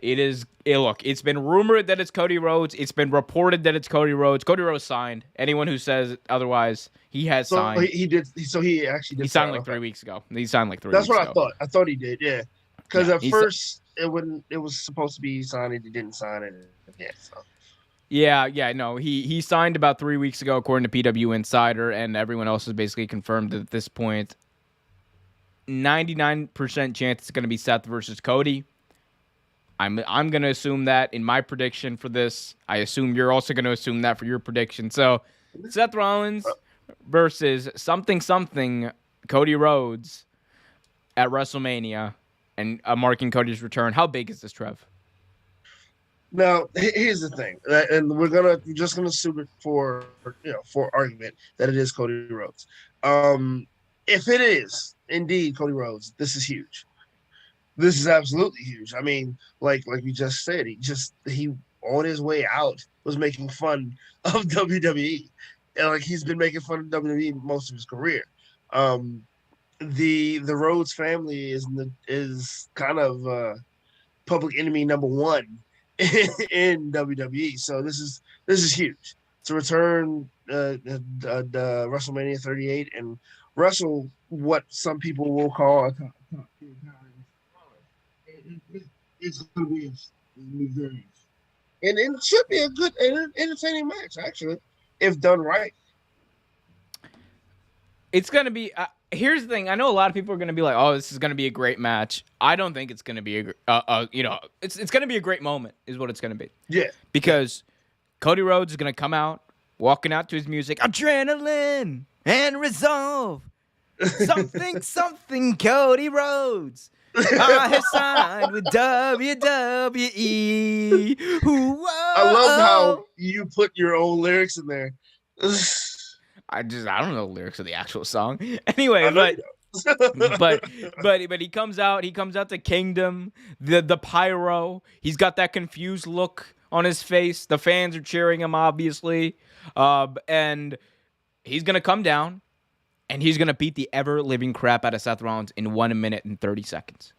Look, it's been rumored that it's Cody Rhodes. It's been reported that it's Cody Rhodes. Cody Rhodes signed. Anyone who says otherwise, he has signed. He did. So he actually did. He signed like 3 weeks ago. He signed like 3 weeks ago. That's what I thought. I thought he did, yeah. Because at first, it was supposed to be signed, and he didn't sign it. Yeah, so. Yeah, no. He signed about 3 weeks ago, according to PW Insider, and everyone else has basically confirmed that at this point. 99% chance it's going to be Seth versus Cody. I'm going to assume that in my prediction for this. I assume you're also going to assume that for your prediction. So, Seth Rollins versus something Cody Rhodes at WrestleMania, and marking Cody's return. How big is this, Trev? Now, here's the thing, and we're just gonna assume it for argument that it is Cody Rhodes. If it is indeed Cody Rhodes, this is huge. This is absolutely huge. I mean, like we just said, he on his way out was making fun of WWE, and like he's been making fun of WWE most of his career. The Rhodes family is kind of public enemy number one in WWE. So this is huge to return WrestleMania 38 and wrestle what some people will call a top 10 it's going to be very, and it should be a good and entertaining match actually if done right. It's going to be. Here's the thing. I know a lot of people are going to be like, "Oh, this is going to be a great match." I don't think it's going to be it's going to be a great moment, is what it's going to be. Yeah. Because Cody Rhodes is going to come out, walking out to his music, adrenaline and resolve, something. Cody Rhodes. I have signed with WWE. I love how you put your own lyrics in there. I don't know the lyrics of the actual song. Anyway, but he comes out to Kingdom, the pyro. He's got that confused look on his face. The fans are cheering him, obviously. And he's gonna come down and he's gonna beat the ever-living crap out of Seth Rollins in 1 minute and 30 seconds.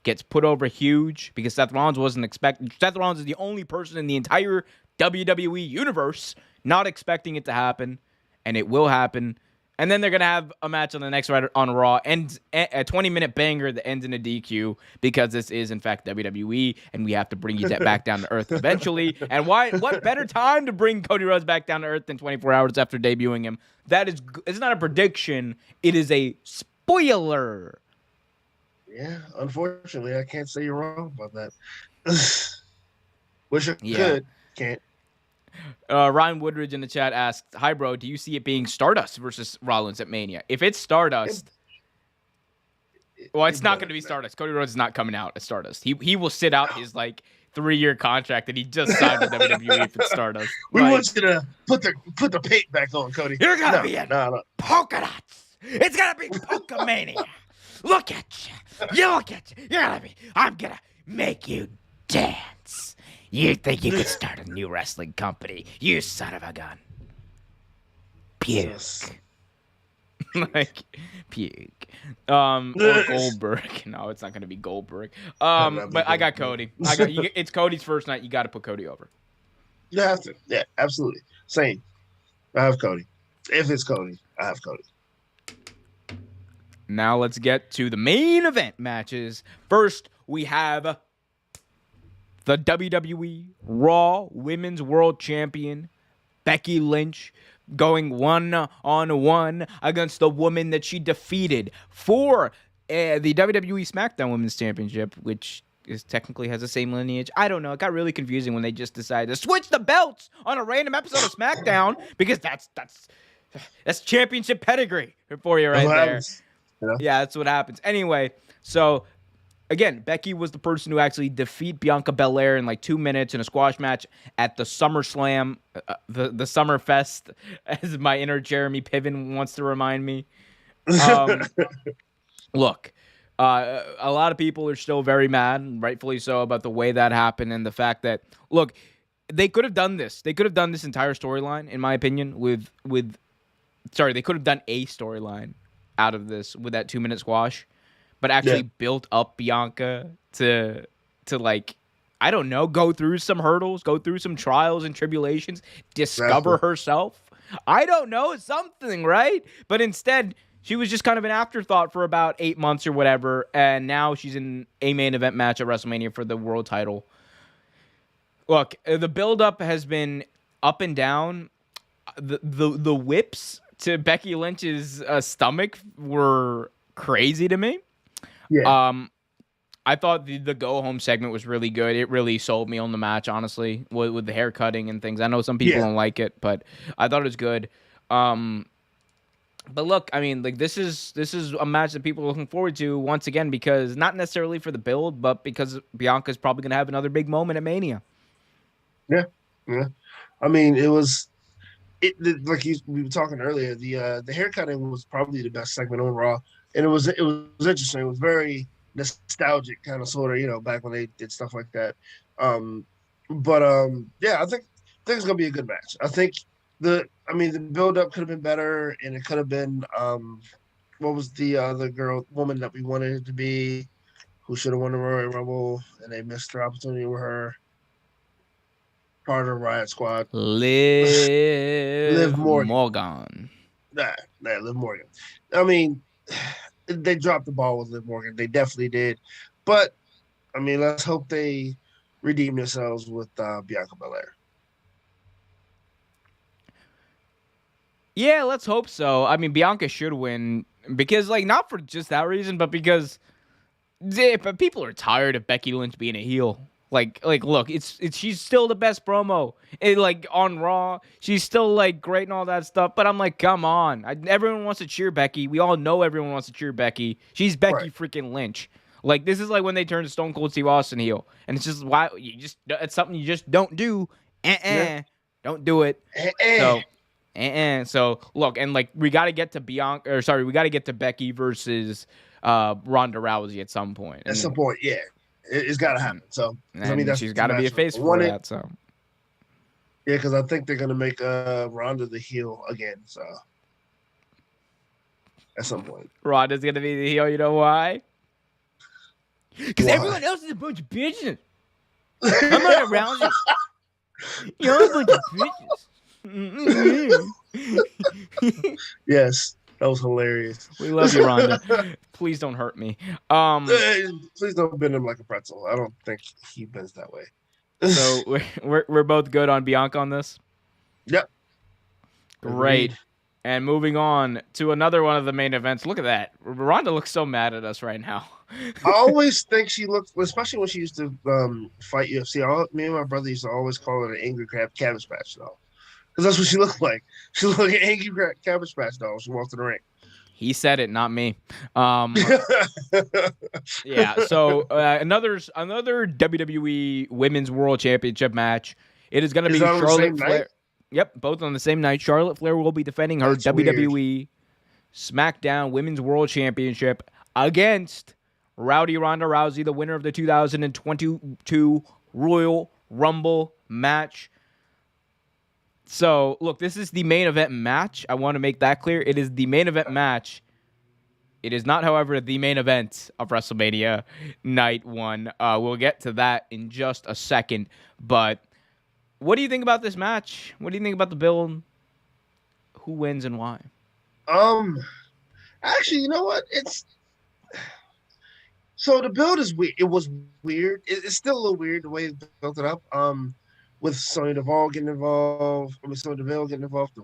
Gets put over huge because Seth Rollins wasn't expecting. Seth Rollins is the only person in the entire WWE universe not expecting it to happen. And it will happen. And then they're going to have a match on the next night on Raw, and a 20-minute banger that ends in a DQ, because this is, in fact, WWE, and we have to bring you back down to earth eventually. And what better time to bring Cody Rhodes back down to earth than 24 hours after debuting him? It's not a prediction. It is a spoiler. Yeah, unfortunately, I can't say you're wrong about that. Wish I could. Can't. Ryan Woodridge in the chat asked, "Hi, bro. Do you see it being Stardust versus Rollins at Mania? If it's Stardust, it's not going to be Stardust. Cody Rhodes is not coming out as Stardust. He will sit out his 3-year contract that he just signed with WWE if it's Stardust. We want you to put the paint back on, Cody. You're gonna be in polka dots. It's gonna be Polka-mania. Look at you. You look at you. You're gonna be. I'm gonna make you dance. You think you could start a new wrestling company? You son of a gun. Puke. Puke. Or Goldberg. No, it's not going to be Goldberg. But I got Cody. It's Cody's first night. You got to put Cody over. You have to. Yeah, absolutely. Same. I have Cody. If it's Cody, I have Cody. Now let's get to the main event matches. First, we have the WWE Raw Women's World Champion, Becky Lynch, going 1-on-1 against the woman that she defeated for the WWE Smackdown Women's Championship, which technically has the same lineage. I don't know. It got really confusing when they just decided to switch the belts on a random episode of SmackDown, because that's championship pedigree for you right there. Yeah, that's what happens. Anyway, so again, Becky was the person who actually defeat Bianca Belair in 2 minutes in a squash match at the SummerSlam, the Summerfest, as my inner Jeremy Piven wants to remind me. Look, a lot of people are still very mad, rightfully so, about the way that happened and the fact that, look, they could have done this. They could have done this entire storyline, in my opinion, they could have done a storyline out of this with that 2-minute squash, but actually built up Bianca to I don't know, go through some hurdles, go through some trials and tribulations, discover herself. I don't know, something, right? But instead, she was just kind of an afterthought for about 8 months or whatever, and now she's in a main event match at WrestleMania for the world title. Look, the build-up has been up and down. The whips to Becky Lynch's stomach were crazy to me. Yeah. I thought the go-home segment was really good. It really sold me on the match, honestly, with the hair cutting and things. I know some people don't like it, but I thought it was good. But look, I mean, this is a match that people are looking forward to once again, because not necessarily for the build, but because Bianca's probably going to have another big moment at Mania. Yeah. I mean, we were talking earlier, the haircutting was probably the best segment on Raw, and it was interesting. It was very nostalgic, kind of sort of, back when they did stuff like that. I think it's gonna be a good match. I think the build up could have been better, and it could have been what was the other woman that we wanted it to be, who should have won the Royal Rumble, and they missed their opportunity with her. Part of Riot Squad. Liv Morgan. Liv Morgan. I mean, they dropped the ball with Liv Morgan. They definitely did. But, I mean, let's hope they redeem themselves with Bianca Belair. Yeah, let's hope so. I mean, Bianca should win because, not for just that reason, but because people are tired of Becky Lynch being a heel. Look, she's still the best promo. On Raw, she's still great and all that stuff. But I'm come on, everyone wants to cheer Becky. We all know everyone wants to cheer Becky. She's Becky freaking Lynch. This is when they turn to Stone Cold Steve Austin heel, and it's just why it's something you just don't do. Don't do it. So look, and we got to get to we got to get to Becky versus Ronda Rousey at some point. At some point, yeah. It's got to happen. So she's got to be a face for that. So yeah, because I think they're gonna make Ronda the heel again. So at some point, Ronda's gonna be the heel. You know why? Because everyone else is a bunch of bitches. I'm not around it. You're a bunch of bitches. Yes. That was hilarious. We love you, Ronda. Please don't hurt me. Please don't bend him like a pretzel. I don't think he bends that way. So we're both good on Bianca on this. Yep. Great. Agreed. And moving on to another one of the main events. Look at that. Ronda looks so mad at us right now. I always think she looks, especially when she used to fight UFC. Me and my brother used to always call her an angry cabbage patch doll, because that's what she looked like. She looked like an angry cabbage patch doll. She walked in the ring. He said it, not me. Yeah. So another WWE Women's World Championship match. It is going to be Charlotte Flair. Night? Yep, both on the same night. Charlotte Flair will be defending her WWE weird. SmackDown Women's World Championship against Rowdy Ronda Rousey, the winner of the 2022 Royal Rumble match. So, look, this is the main event match. I want to make that clear. It is the main event match. It is not, however, the main event of WrestleMania Night 1. We'll get to that in just a second. But what do you think about this match? What do you think about the build? Who wins and why? Actually, you know what? So the build is weird. It was weird. It's still a little weird the way it built it up. With Sonya Deville getting involved. Sonya Deville getting involved.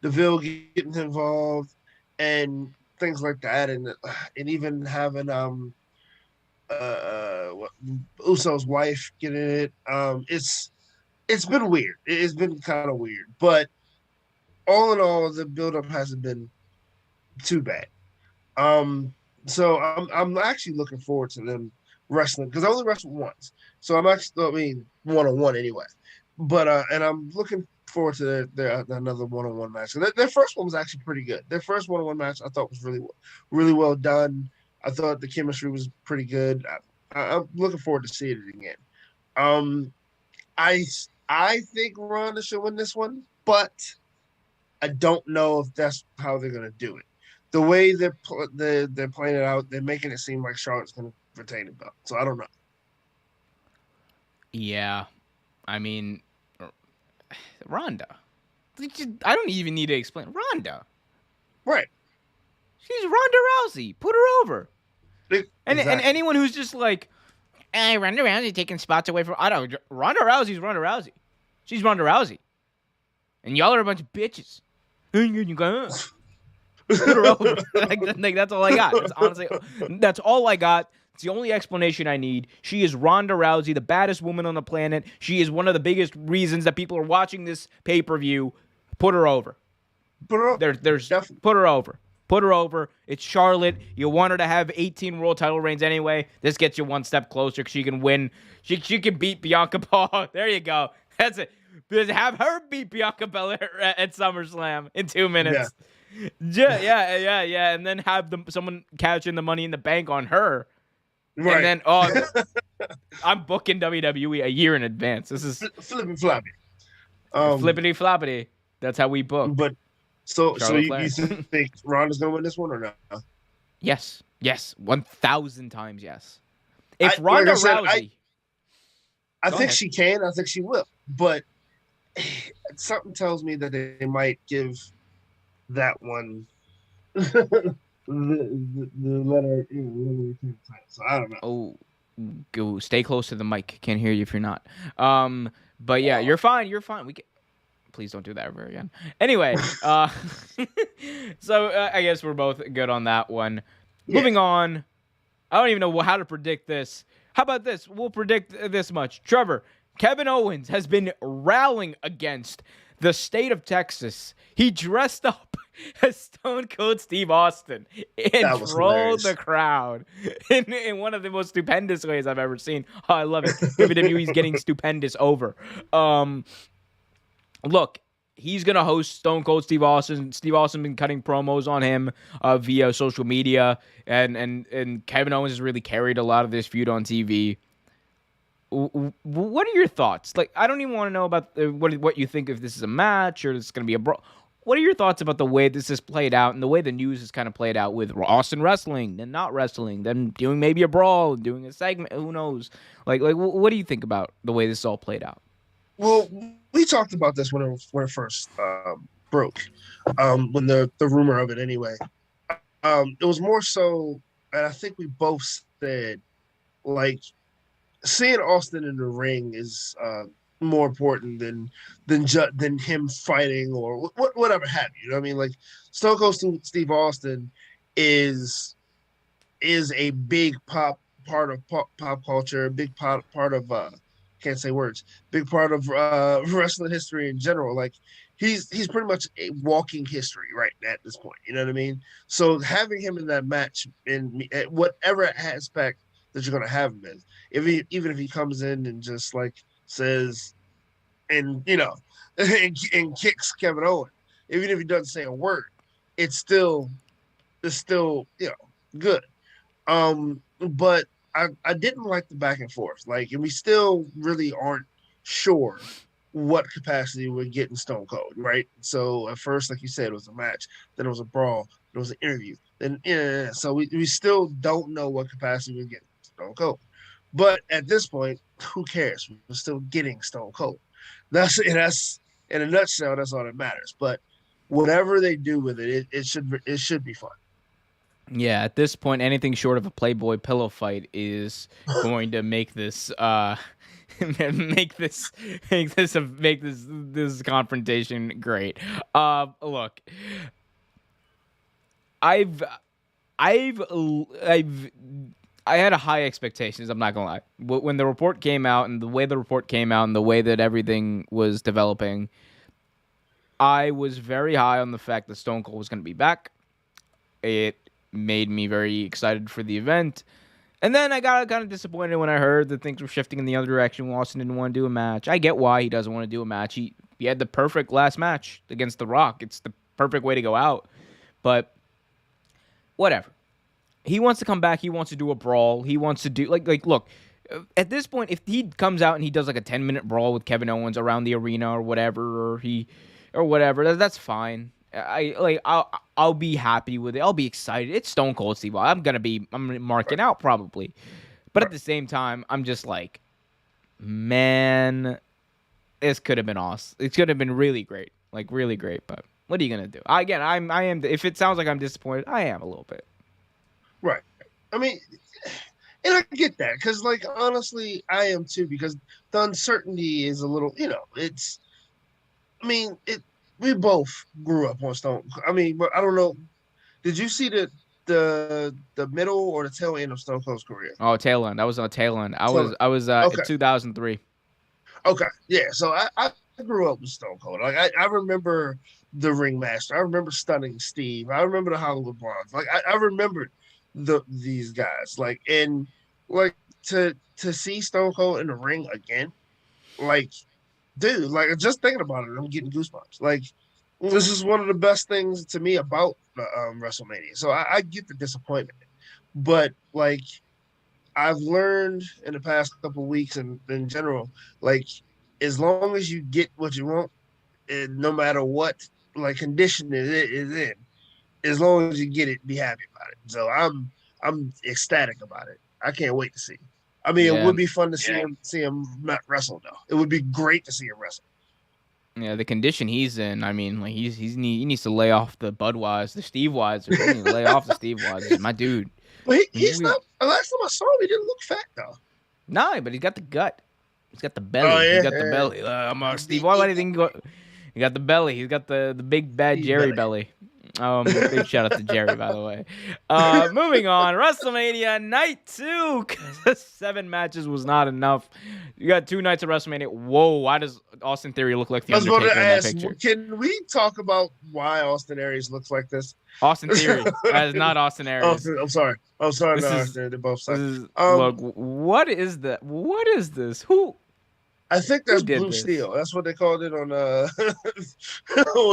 Deville getting involved, and things like that, and even having Uso's wife getting it. It's been weird. It's been kind of weird, but all in all, the build-up hasn't been too bad. So I'm actually looking forward to them wrestling, because I only wrestled once, so I'm actually one-on-one anyway. But and I'm looking forward to their another one-on-one match. So their first one was actually pretty good. Their first one-on-one match I thought was really well done. I thought the chemistry was pretty good. I'm looking forward to seeing it again. I think Ronda should win this one, but I don't know if that's how they're gonna do it. The way they're playing it out, they're making it seem like Charlotte's gonna retain the belt. So I don't know. Yeah, I mean, Ronda. I don't even need to explain. Ronda. Right. She's Ronda Rousey. Put her over. Exactly. And anyone who's just like, Ronda Rousey taking spots away from... Ronda Rousey's Ronda Rousey. She's Ronda Rousey. And y'all are a bunch of bitches. Put her over. like, that's all I got. That's all I got. It's the only explanation I need. She is Ronda Rousey, the baddest woman on the planet. She is one of the biggest reasons that people are watching this pay-per-view. Put her over. Put her over. Put her over. Put her over. It's Charlotte. You want her to have 18 world title reigns anyway. This gets you one step closer because she can win. She can beat Bianca Paul. There you go. That's it. Have her beat Bianca Belair at SummerSlam in 2 minutes. Yeah. And then have someone cash in the Money in the Bank on her. Right. And then, I'm booking WWE a year in advance. This is flippity floppy. Flippity floppity. That's how we book. But so you think Ronda's gonna win this one or no? Yes, 1,000 times yes. If Ronda Rousey, I think she can. I think she will. But something tells me that they might give that one. The letter, so I don't know. Oh, go stay close to the mic. Can't hear you if you're not. But yeah, you're fine. We can. Please don't do that ever again. Anyway, so I guess we're both good on that one. Yeah. Moving on. I don't even know how to predict this. How about this? We'll predict this much. Trevor, Kevin Owens has been rallying against the state of Texas. He dressed up as Stone Cold Steve Austin and trolled the crowd in one of the most stupendous ways I've ever seen. Oh, I love it. WWE's getting stupendous over. Look, he's going to host Stone Cold Steve Austin. Steve Austin been cutting promos on him via social media, and Kevin Owens has really carried a lot of this feud on TV. What are your thoughts? Like, I don't even want to know about what you think if this is a match or it's going to be a brawl. What are your thoughts about the way this has played out and the way the news has kind of played out with Austin wrestling, then not wrestling, then doing maybe a brawl, doing a segment? Who knows? Like, what do you think about the way this all played out? Well, we talked about this when it first broke. When the rumor of it anyway. It was more so, and I think we both said, like, seeing Austin in the ring is more important than him fighting or whatever have you. You know what I mean? Like Stone Cold Steve Austin is a big part of pop culture, a big part of can't say words, big part of wrestling history in general. Like he's pretty much a walking history right at this point. You know what I mean? So having him in that match in whatever aspect that you're gonna have him in, even if he comes in and just like says and and kicks Kevin Owens, even if he doesn't say a word, it's still good. But I didn't like the back and forth. Like, and we still really aren't sure what capacity we're getting Stone Cold, right? So at first, like you said, it was a match, then it was a brawl, then it was an interview. Then so we still don't know what capacity we're getting Stone Cold. But at this point, who cares? We're still getting Stone Cold. That's in a nutshell, that's all that matters. But whatever they do with it should be fun. Yeah, at this point, anything short of a Playboy pillow fight is going to make this make this confrontation great. Look, I had a high expectations. I'm not gonna lie. When the report came out and the way the report came out and the way that everything was developing, I was very high on the fact that Stone Cold was going to be back. It made me very excited for the event. And then I got kind of disappointed when I heard that things were shifting in the other direction. Austin didn't want to do a match. I get why he doesn't want to do a match. He had the perfect last match against The Rock. It's the perfect way to go out. But whatever. He wants to come back. He wants to do a brawl. He wants to do like look, at this point, if he comes out and he does like a 10-minute brawl with Kevin Owens around the arena or whatever, or whatever, that's fine. I'll be happy with it. I'll be excited. It's Stone Cold Steve Austin. I'm marking out probably. But at the same time, I'm just like, man, this could have been awesome. It could have been really great. Like really great, but what are you going to do? I am if it sounds like I'm disappointed, I am a little bit. Right. I mean, and I get that because, like, honestly, I am too because the uncertainty is a little, it's. I mean, we both grew up on Stone. I mean, but I don't know. Did you see the middle or the tail end of Stone Cold's career? Oh, tail end. I was on a tail end. I was okay. in 2003. Okay, yeah. So I grew up with Stone Cold. Like I remember the Ringmaster. I remember Stunning Steve. I remember the Hollywood Blondes. Like I remembered these guys. Like and like to see Stone Cold in the ring again, like. Dude, like just thinking about it, I'm getting goosebumps. Like this is one of the best things to me about WrestleMania. So I get the disappointment, but like I've learned in the past couple of weeks and in general, like as long as you get what you want, and no matter what like condition it is in, as long as you get it, be happy about it. So I'm ecstatic about it. I can't wait to see. I mean, It would be fun to see him not wrestle though. It would be great to see him wrestle. Yeah, the condition he's in. I mean, like he needs to lay off the Budweiser, the Steve Weiser. He needs to lay off the Steve Weiser, my dude. But he's not. The last time I saw him, he didn't look fat though. No, but he's got the gut. He's got the belly. Oh, yeah, he's got the belly. Steve. Why do you think he got the belly? He's got the big bad Jerry belly. Big shout out to Jerry, by the way. Moving on, WrestleMania Night 2. 7 matches was not enough. You got 2 nights of WrestleMania. Whoa, why does Austin Theory look like the Undertaker in that picture? Can we talk about why Austin Aries looks like this? Austin Theory. That is not Austin Aries. I'm sorry. They're both sides. Look, what is that? What is this? Who? I think that's Blue Steel. That's what they called it on on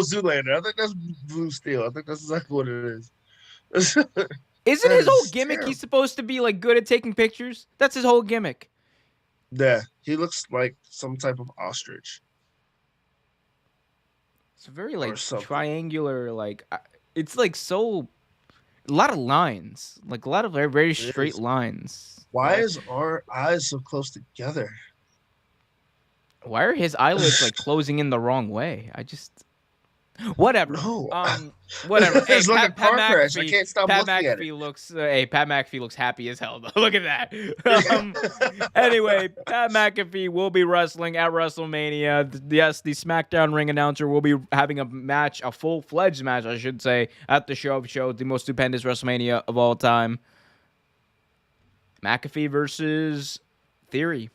Zoolander. I think that's Blue Steel. I think that's exactly what it is. Isn't his whole gimmick terrible. He's supposed to be like good at taking pictures? That's his whole gimmick. Yeah, he looks like some type of ostrich. It's very like triangular, like it's like so a lot of lines, like a lot of very, very straight lines. Why is our eyes so close together? Why are his eyelids like closing in the wrong way? Whatever. No. Whatever. Hey, It's like a Pat car crash. I McAfee. can't stop Pat looking at it. McAfee looks. Pat McAfee looks happy as hell. Though. Look at that. Anyway, Pat McAfee will be wrestling at WrestleMania. Yes, the SmackDown ring announcer will be having a match, a full-fledged match, I should say, at the show of shows, the most stupendous WrestleMania of all time. McAfee versus Theory.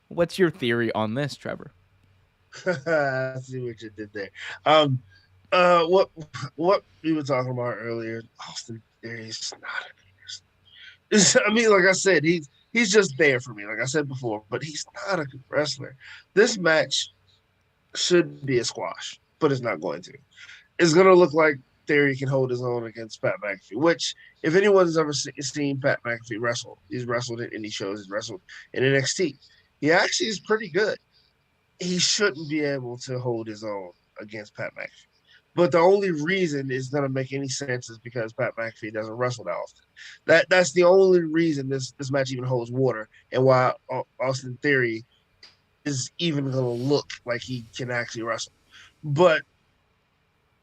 What's your theory on this, Trevor? I see what you did there. What we were talking about earlier, Austin Aries not a good wrestler. I mean, like I said, he's just there for me, like I said before, but he's not a good wrestler. This match should be a squash, but it's not going to. It's going to look like Theory can hold his own against Pat McAfee, which, if anyone's ever seen Pat McAfee wrestle, he's wrestled in indie shows, he's wrestled in NXT. He actually is pretty good. He shouldn't be able to hold his own against Pat McAfee. But the only reason it's going to make any sense is because Pat McAfee doesn't wrestle that often. That's the only reason this match even holds water, and why Austin Theory is even going to look like he can actually wrestle. But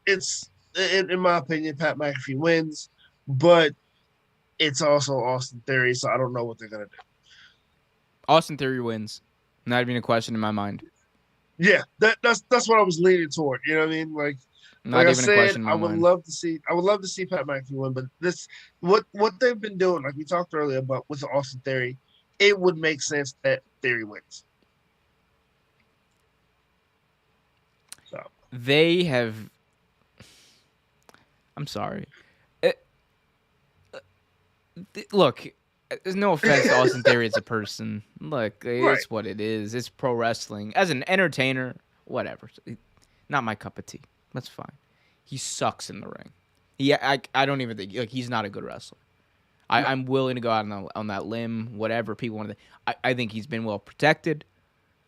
it's, in my opinion, Pat McAfee wins, but it's also Austin Theory, so I don't know what they're going to do. Austin Theory wins. Not even a question in my mind. Yeah, that's what I was leaning toward. You know what I mean? Like Not I even said, a question in my I would mind. love to see Pat McAfee win, but this what they've been doing, like we talked earlier about with the Austin Theory, it would make sense that Theory wins. So They have. I'm sorry. Look, there's no offense to Austin Theory as a person. Look, it's what it is. It's pro wrestling. As an entertainer, whatever. Not my cup of tea. That's fine. He sucks in the ring. I don't even think he's not a good wrestler. I'm willing to go out on that limb. Whatever people want to. I think he's been well protected.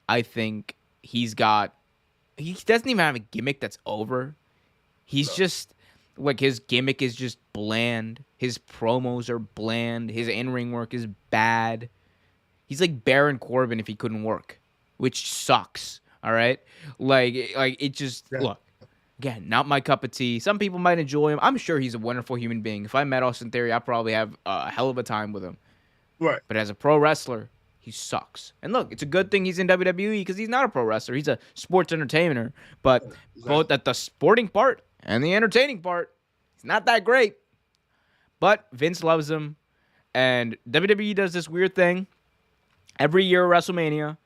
I think he doesn't even have a gimmick that's over. He's just like his gimmick is just bland. His promos are bland. His in-ring work is bad. He's like Baron Corbin if he couldn't work, which sucks. All right, like it just look. Again, not my cup of tea. Some people might enjoy him. I'm sure he's a wonderful human being. If I met Austin Theory, I'd probably have a hell of a time with him. Right. But as a pro wrestler, he sucks. And look, it's a good thing he's in WWE because he's not a pro wrestler. He's a sports entertainer. But both at the sporting part and the entertaining part, he's not that great. But Vince loves him. And WWE does this weird thing every year at WrestleMania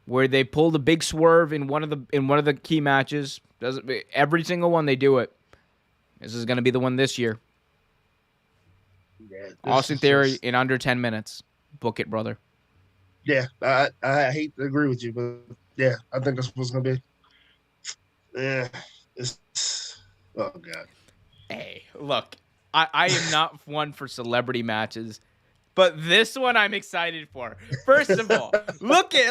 where they pull the big swerve in one of the key matches. Every single one they do it. This is going to be the one this year. Yeah, Austin Theory in under 10 minutes. Book it, brother. Yeah, I hate to agree with you, but yeah, I think that's what's going to be. Yeah, oh God. Hey, look, I am not one for celebrity matches, but this one I'm excited for. First of all, look at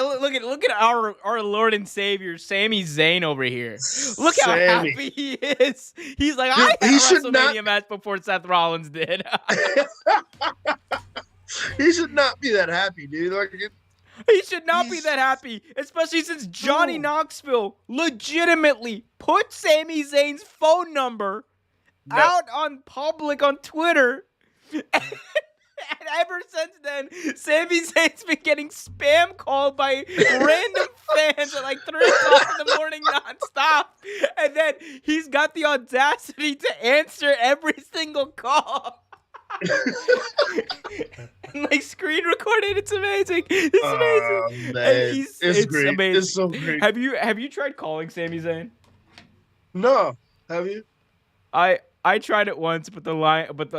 our Lord and Savior Sami Zayn over here. Look how happy he is. He's like, I had a WrestleMania match before Seth Rollins did. He should not be that happy, dude. He should not be that happy, especially since Johnny Knoxville legitimately put Sami Zayn's phone number out on public on Twitter. And ever since then, Sami Zayn's been getting spam called by random fans at like 3 o'clock in the morning nonstop. And then he's got the audacity to answer every single call. And like screen recorded, it's amazing. It's amazing. Man. It's great. Amazing. It's so great. Have you tried calling Sami Zayn? No, have you? I tried it once, but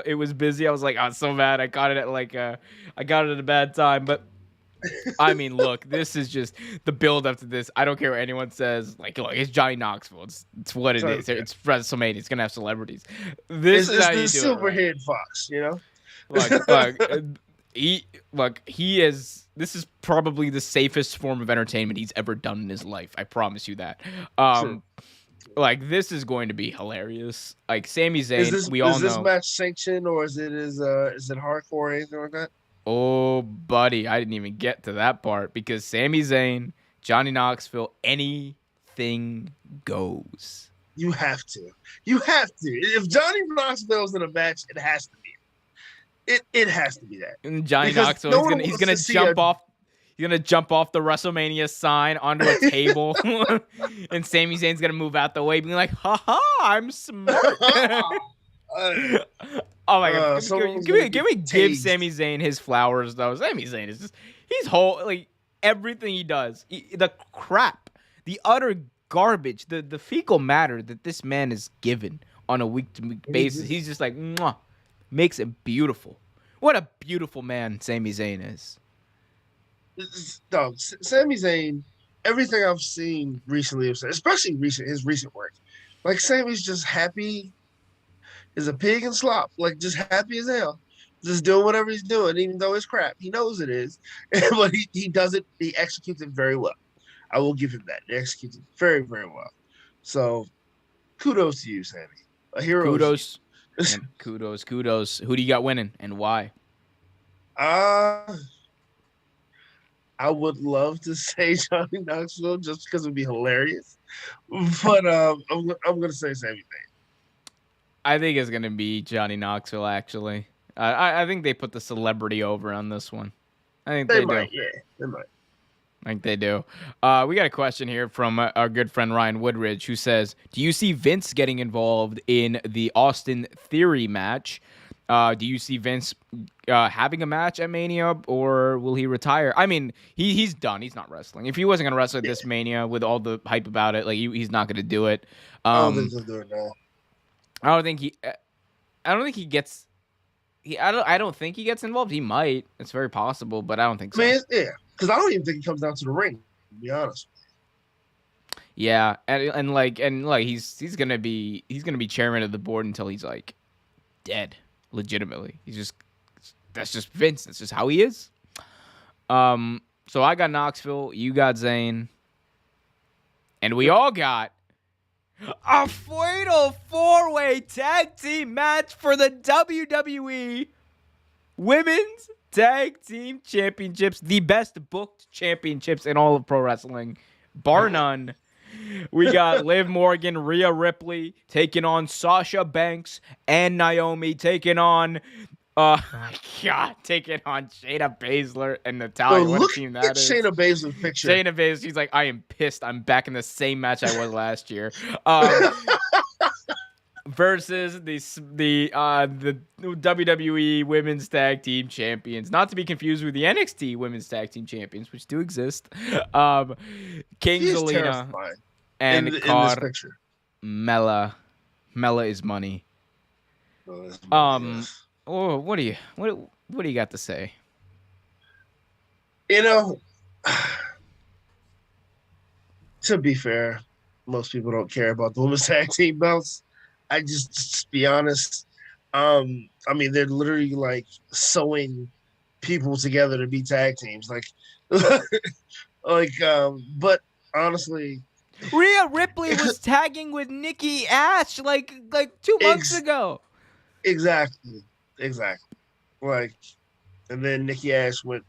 it was busy. I was like, oh, it's so bad. I got it at a bad time. But I mean, look, this is just the build up to this. I don't care what anyone says. Like, look, it's Johnny Knoxville. It's what it is. It's WrestleMania. It's gonna have celebrities. This is how you do it. It's the silver-haired fox, you know. He is. This is probably the safest form of entertainment he's ever done in his life. I promise you that. True. Like, this is going to be hilarious. Like, Sami Zayn, is this match sanctioned, or is it hardcore or anything like that? Oh, buddy, I didn't even get to that part because Sami Zayn, Johnny Knoxville, anything goes. You have to. You have to. If Johnny Knoxville's in a match, it has to be. It has to be that. And Johnny Because Knoxville, no he's one gonna wants to see jump off. He's gonna jump off the WrestleMania sign onto a table, and Sami Zayn's gonna move out the way, being like, "Ha ha, I'm smart." Oh my god! Can we give Sami Zayn his flowers though? Sami Zayn is he's like everything he does, the crap, the utter garbage, the fecal matter that this man is given on a week-to-week basis. He's just like, mwah, makes it beautiful. What a beautiful man Sami Zayn is. No, Sami Zayn, everything I've seen recently, especially his recent work, like Sami's just happy as a pig in slop, like just happy as hell, just doing whatever he's doing, even though it's crap. He knows it is, but he does it. He executes it very well. I will give him that. He executes it very, very well. So, kudos to you, Sami. A hero. Kudos. Kudos. Who do you got winning and why? I would love to say Johnny Knoxville just because it would be hilarious, but I'm gonna say Sami Zayn. I think it's gonna be Johnny Knoxville. Actually, I think they put the celebrity over on this one. I think they might, do. Yeah, they might. I think they do. We got a question here from our good friend Ryan Woodridge, who says, "Do you see Vince getting involved in the Austin Theory match? Do you see Vince having a match at Mania, or will he retire? I mean, he's done. He's not wrestling. If he wasn't going to wrestle at this Mania with all the hype about it, like he's not going to do it. I don't think he'll do it now. I don't think he gets. I don't think he gets involved. He might. It's very possible, but I don't think so. Man, yeah, because I don't even think he comes down to the ring. To be honest. Yeah, and he's gonna be chairman of the board until he's like dead. Legitimately, that's just Vince. That's just how he is. So I got Knoxville, you got Zayn, and we all got a fatal 4-way tag team match for the WWE Women's Tag Team Championships, the best booked championships in all of pro wrestling, bar none. We got Liv Morgan, Rhea Ripley taking on Sasha Banks and Naomi, taking on taking on Shayna Baszler and Natalya. What a team that is. Shayna Baszler's picture. Shayna Baszler, she's like, I am pissed. I'm back in the same match I was last year. Versus the WWE Women's Tag Team Champions, not to be confused with the NXT Women's Tag Team Champions, which do exist. King Zelina and Carmella. Mella is money. Oh, what do you got to say? You know, to be fair, most people don't care about the women's tag team belts. I just be honest. I mean, they're literally like sewing people together to be tag teams. But honestly, Rhea Ripley was tagging with Nikki Ash like 2 months ago. Exactly. Like, and then Nikki Ash went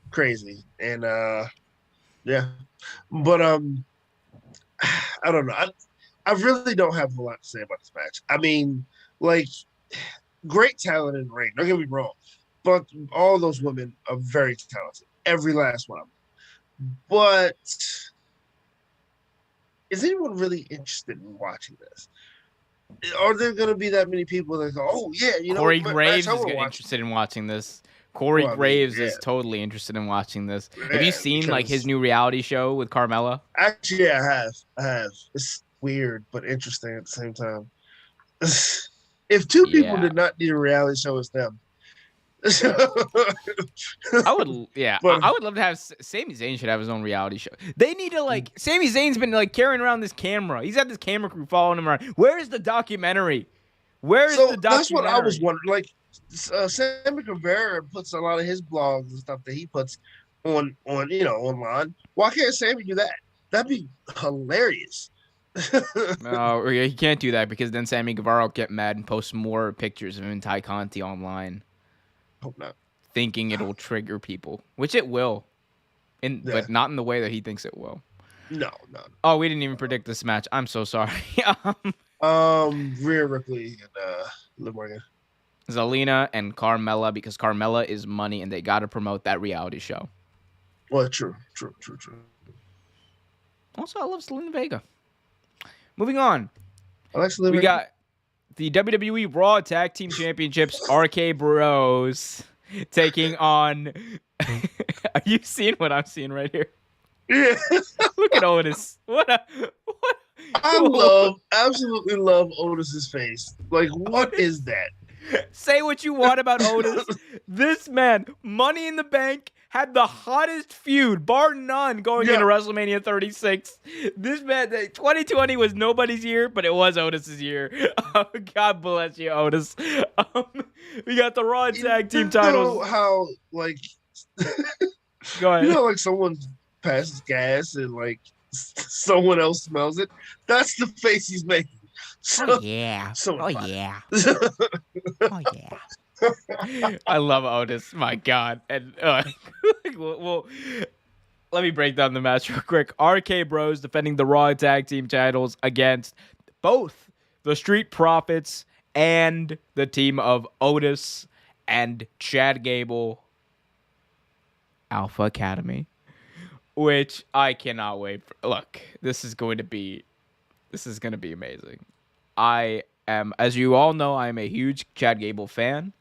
crazy, and yeah. But I don't know. I really don't have a lot to say about this match. I mean, like, great talent in the ring. Don't get me wrong, but all those women are very talented. Every last one of them. But is anyone really interested in watching this? Are there going to be that many people that go, "Oh yeah, you know"? Corey Graves is interested in watching this. Corey Graves is totally interested in watching this. Yeah, have you seen like his new reality show with Carmella? Actually, yeah, I have. It's weird but interesting at the same time. If two people did not need a reality show, it's them. I would love to have Sami Zayn should have his own reality show. They need to Sami Zayn's been carrying around this camera. He's had this camera crew following him around. Where's the documentary? Where's the documentary? That's what I was wondering. Sammy Guevara puts a lot of his blogs and stuff that he puts on online. Why can't Sammy do that? That'd be hilarious. No, he can't do that because then Sammy Guevara will get mad and post more pictures of him and Ty Conti online. Hope not. Thinking it'll trigger people, which it will, but not in the way that he thinks it will. No, no. Oh, we didn't even predict this match. I'm so sorry. Rhea Ripley and Liv Morgan. Zelina and Carmella, because Carmella is money and they got to promote that reality show. Well, true. Also, I love Zelina Vega. Moving on. I like Zelina We Vega. got the WWE Raw Tag Team Championships, RK Bros, taking on... Are you seeing what I'm seeing right here? Yeah. Look at Otis. What? Absolutely love Otis's face. Like, what is that? Say what you want about Otis. This man, Money in the Bank, had the hottest feud, bar none, going into WrestleMania 36. This man, 2020 was nobody's year, but it was Otis's year. God bless you, Otis. We got the Raw Tag Team titles. You know how, like, go ahead. You know, like someone passes gas and like someone else smells it. That's the face he's making. Oh yeah. Yeah. Oh yeah. I love Otis. My God. And well, let me break down the match real quick. RK Bros defending the Raw Tag Team titles against both the Street Profits and the team of Otis and Chad Gable, Alpha Academy, which I cannot wait for. Look, this is going to be amazing. I am, as you all know, I am a huge Chad Gable fan.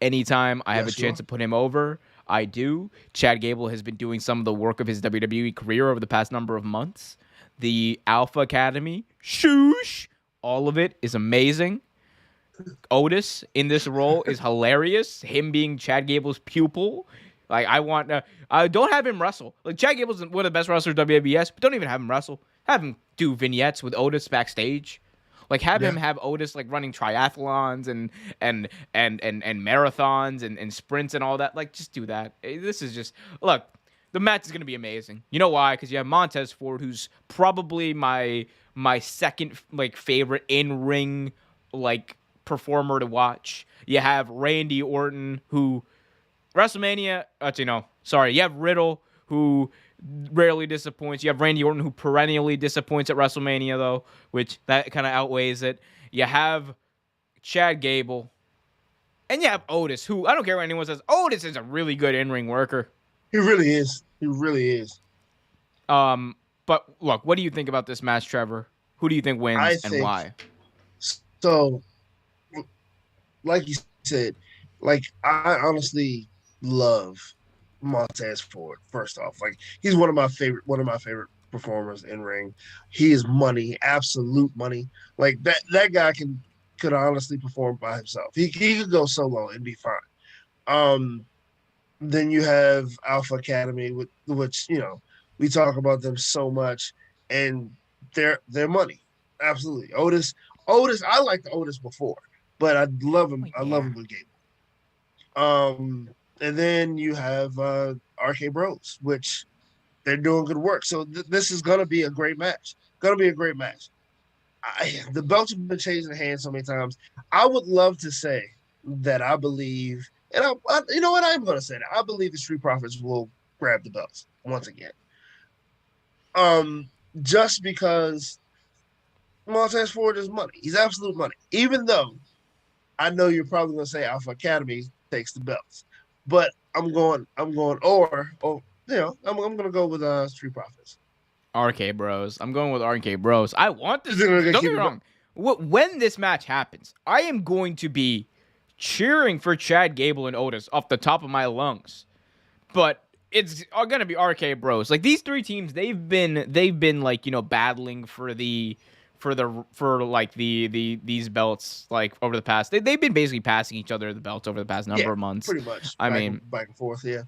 Anytime I have a chance to put him over, I do. Chad Gable has been doing some of the work of his WWE career over the past number of months. The Alpha Academy, shoosh, all of it is amazing. Otis in this role is hilarious. Him being Chad Gable's pupil. Like, I don't have him wrestle. Like, Chad Gable's one of the best wrestlers WWS, but don't even have him wrestle. Have him do vignettes with Otis backstage. Like, have him have Otis like running triathlons and marathons and sprints and all that. Like, just do that. This is just, look, the match is gonna be amazing. You know why? Because you have Montez Ford, who's probably my second like favorite in ring like performer to watch. You have Randy Orton, who WrestleMania. You have Riddle, who rarely disappoints. You have Randy Orton, who perennially disappoints at WrestleMania, though, which that kind of outweighs it. You have Chad Gable, and you have Otis, who, I don't care what anyone says, Otis is a really good in-ring worker. He really is. But look, what do you think about this match, Trevor? Who do you think wins and why? So, like you said, like, I honestly love Montez Ford. First off, like, he's one of my favorite performers in ring. He is money, absolute money. Like, that guy could honestly perform by himself. He could go solo and be fine. Then you have Alpha Academy, which we talk about them so much, and they're money, absolutely. Otis. I liked Otis before, but I love him. I love him with Gable. And then you have RK Bros, which they're doing good work. So this is going to be a great match. The belts have been changing hands so many times. I would love to say that I believe, and you know what? I'm going to say that. I believe the Street Profits will grab the belts once again. Just because Montez Ford is money. He's absolute money. Even though I know you're probably going to say Alpha Academy takes the belts. But I'm going to go with Street Profits. RK Bros. I'm going with RK Bros. I want this. Don't get me wrong. When this match happens, I am going to be cheering for Chad Gable and Otis off the top of my lungs. But it's going to be RK Bros. Like, these three teams, they've been like, battling for these belts, like, over the past. They've been basically passing each other the belts over the past number of months. Pretty much. Back and forth. Yeah.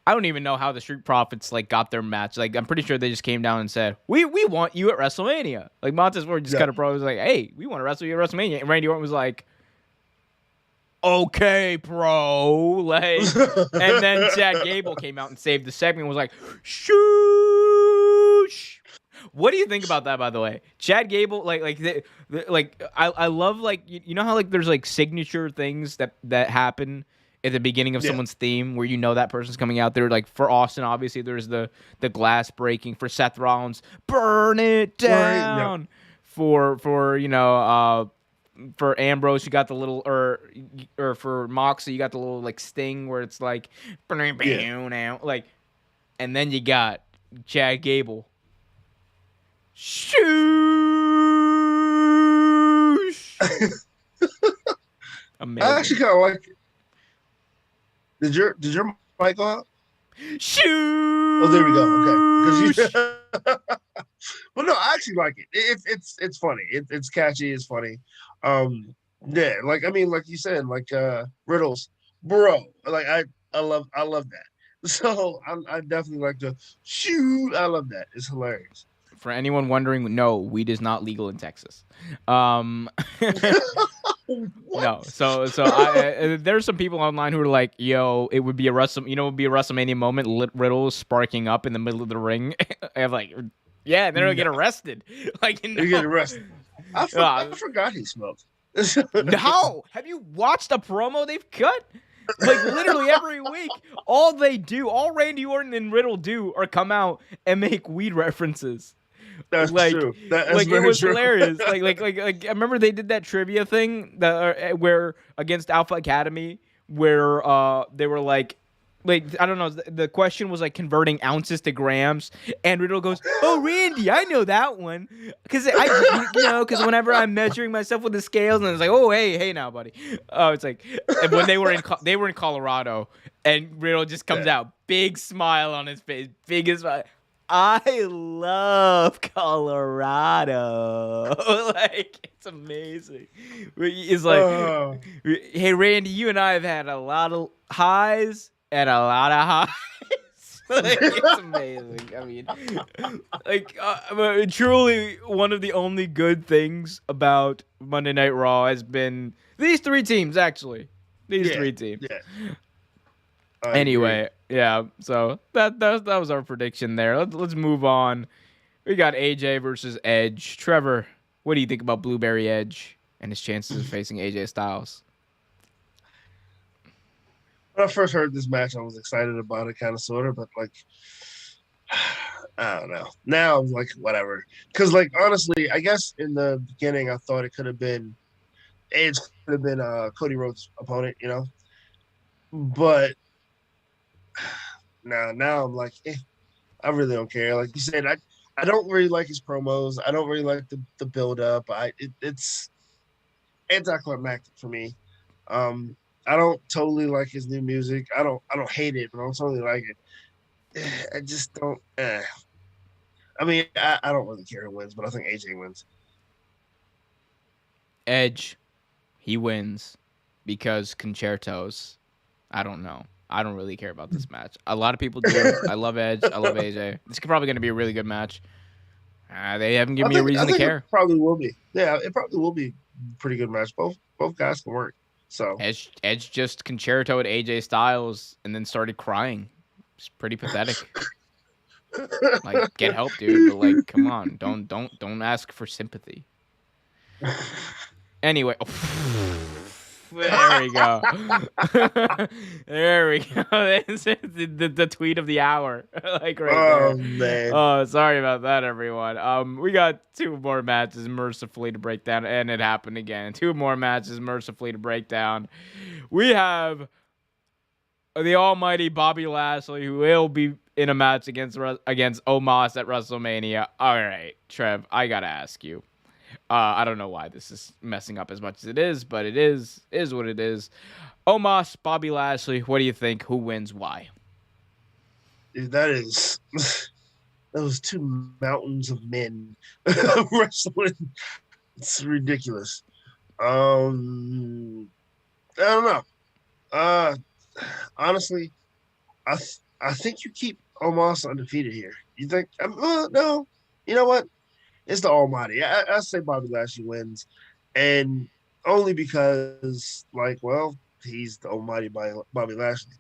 I don't even know how the Street Profits like got their match. Like, I'm pretty sure they just came down and said, "We want you at WrestleMania." Like, Montez Ford just kind of was like, "Hey, we want to wrestle you at WrestleMania," and Randy Orton was like, "Okay, bro." Like, and then Chad Gable came out and saved the segment and was like, "Shoosh." What do you think about that, by the way? Chad Gable, I love, like, you know how, like, there's, like, signature things that happen at the beginning of someone's theme where you know that person's coming out there. Like for Austin, obviously there's the glass breaking. For Seth Rollins, burn it down. Yep. For for Ambrose, you got the little or for Moxley, you got the little like sting where it's like like, and then you got Chad Gable. Shoosh. Amazing. I actually kind of like it. Did your mic go out? Shoot! Oh, there we go. Okay. But no, I actually like it. It's funny. It's catchy. It's funny. Yeah. Like I mean, like you said, like Riddles, bro. Like I love that. So I definitely like to shoot. I love that. It's hilarious. For anyone wondering, no, weed is not legal in Texas. What? No, so there's some people online who are like, "Yo, it would be a WrestleMania moment. Riddle sparking up in the middle of the ring." I'm like, "Yeah, they're gonna get arrested." Like, no. You get arrested. I forgot he smoked. No, have you watched a promo they've cut? Like literally every week, all Randy Orton and Riddle do are come out and make weed references. That's true. That's it was true. hilarious. Like I remember they did that trivia thing where against Alpha Academy where they were like I don't know, the question was like converting ounces to grams, and Riddle goes, "Oh, Randy, I know that one, because because whenever I'm measuring myself with the scales, and it's like, oh, hey now, buddy." Oh, it's like, and when they were in Colorado, and Riddle just comes out, big smile on his face, biggest smile. I love Colorado. Like, it's amazing. It's like, hey, Randy, you and I have had a lot of highs and a lot of highs. Like, it's amazing. I mean, like, truly one of the only good things about Monday Night Raw has been these three teams, actually. These three teams. Yeah. Anyway, yeah, so that was our prediction there. Let's move on. We got AJ versus Edge. Trevor, what do you think about Blueberry Edge and his chances of facing AJ Styles? When I first heard this match, I was excited about it, kind of, sort of, but like, I don't know. Now I'm like, whatever. Because, like, honestly, I guess in the beginning, I thought it could have been Edge, could have been Cody Rhodes' opponent, you know? But now I'm like, I really don't care. Like you said, I don't really like his promos. I don't really like the build up. It's anticlimactic for me. I don't totally like his new music. I don't hate it, but I don't totally like it. I just don't. I mean, I don't really care who wins, but I think AJ wins. Edge, he wins because concertos. I don't know. I don't really care about this match. A lot of people do. I love Edge. I love AJ. This is probably going to be a really good match. They haven't given me a reason to care. It probably will be. Yeah, it probably will be a pretty good match. Both guys can work. So Edge just concertoed AJ Styles and then started crying. It's pretty pathetic. Like, get help, dude. But like, come on, don't ask for sympathy. Anyway. There we go. There we go. the tweet of the hour. Like right there. Oh, man. Oh, sorry about that, everyone. We got two more matches mercifully to break down, and it happened again. Two more matches mercifully to break down. We have the almighty Bobby Lashley, who will be in a match against Omos at WrestleMania. All right, Trev, I gotta ask you. I don't know why this is messing up as much as it is, but it is what it is. Omos, Bobby Lashley, what do you think? Who wins? Why? That was two mountains of men wrestling. It's ridiculous. I don't know. Honestly, I think you keep Omos undefeated here. You think? No. You know what? It's the Almighty. I say Bobby Lashley wins, and only because, like, well, he's the Almighty Bobby Lashley.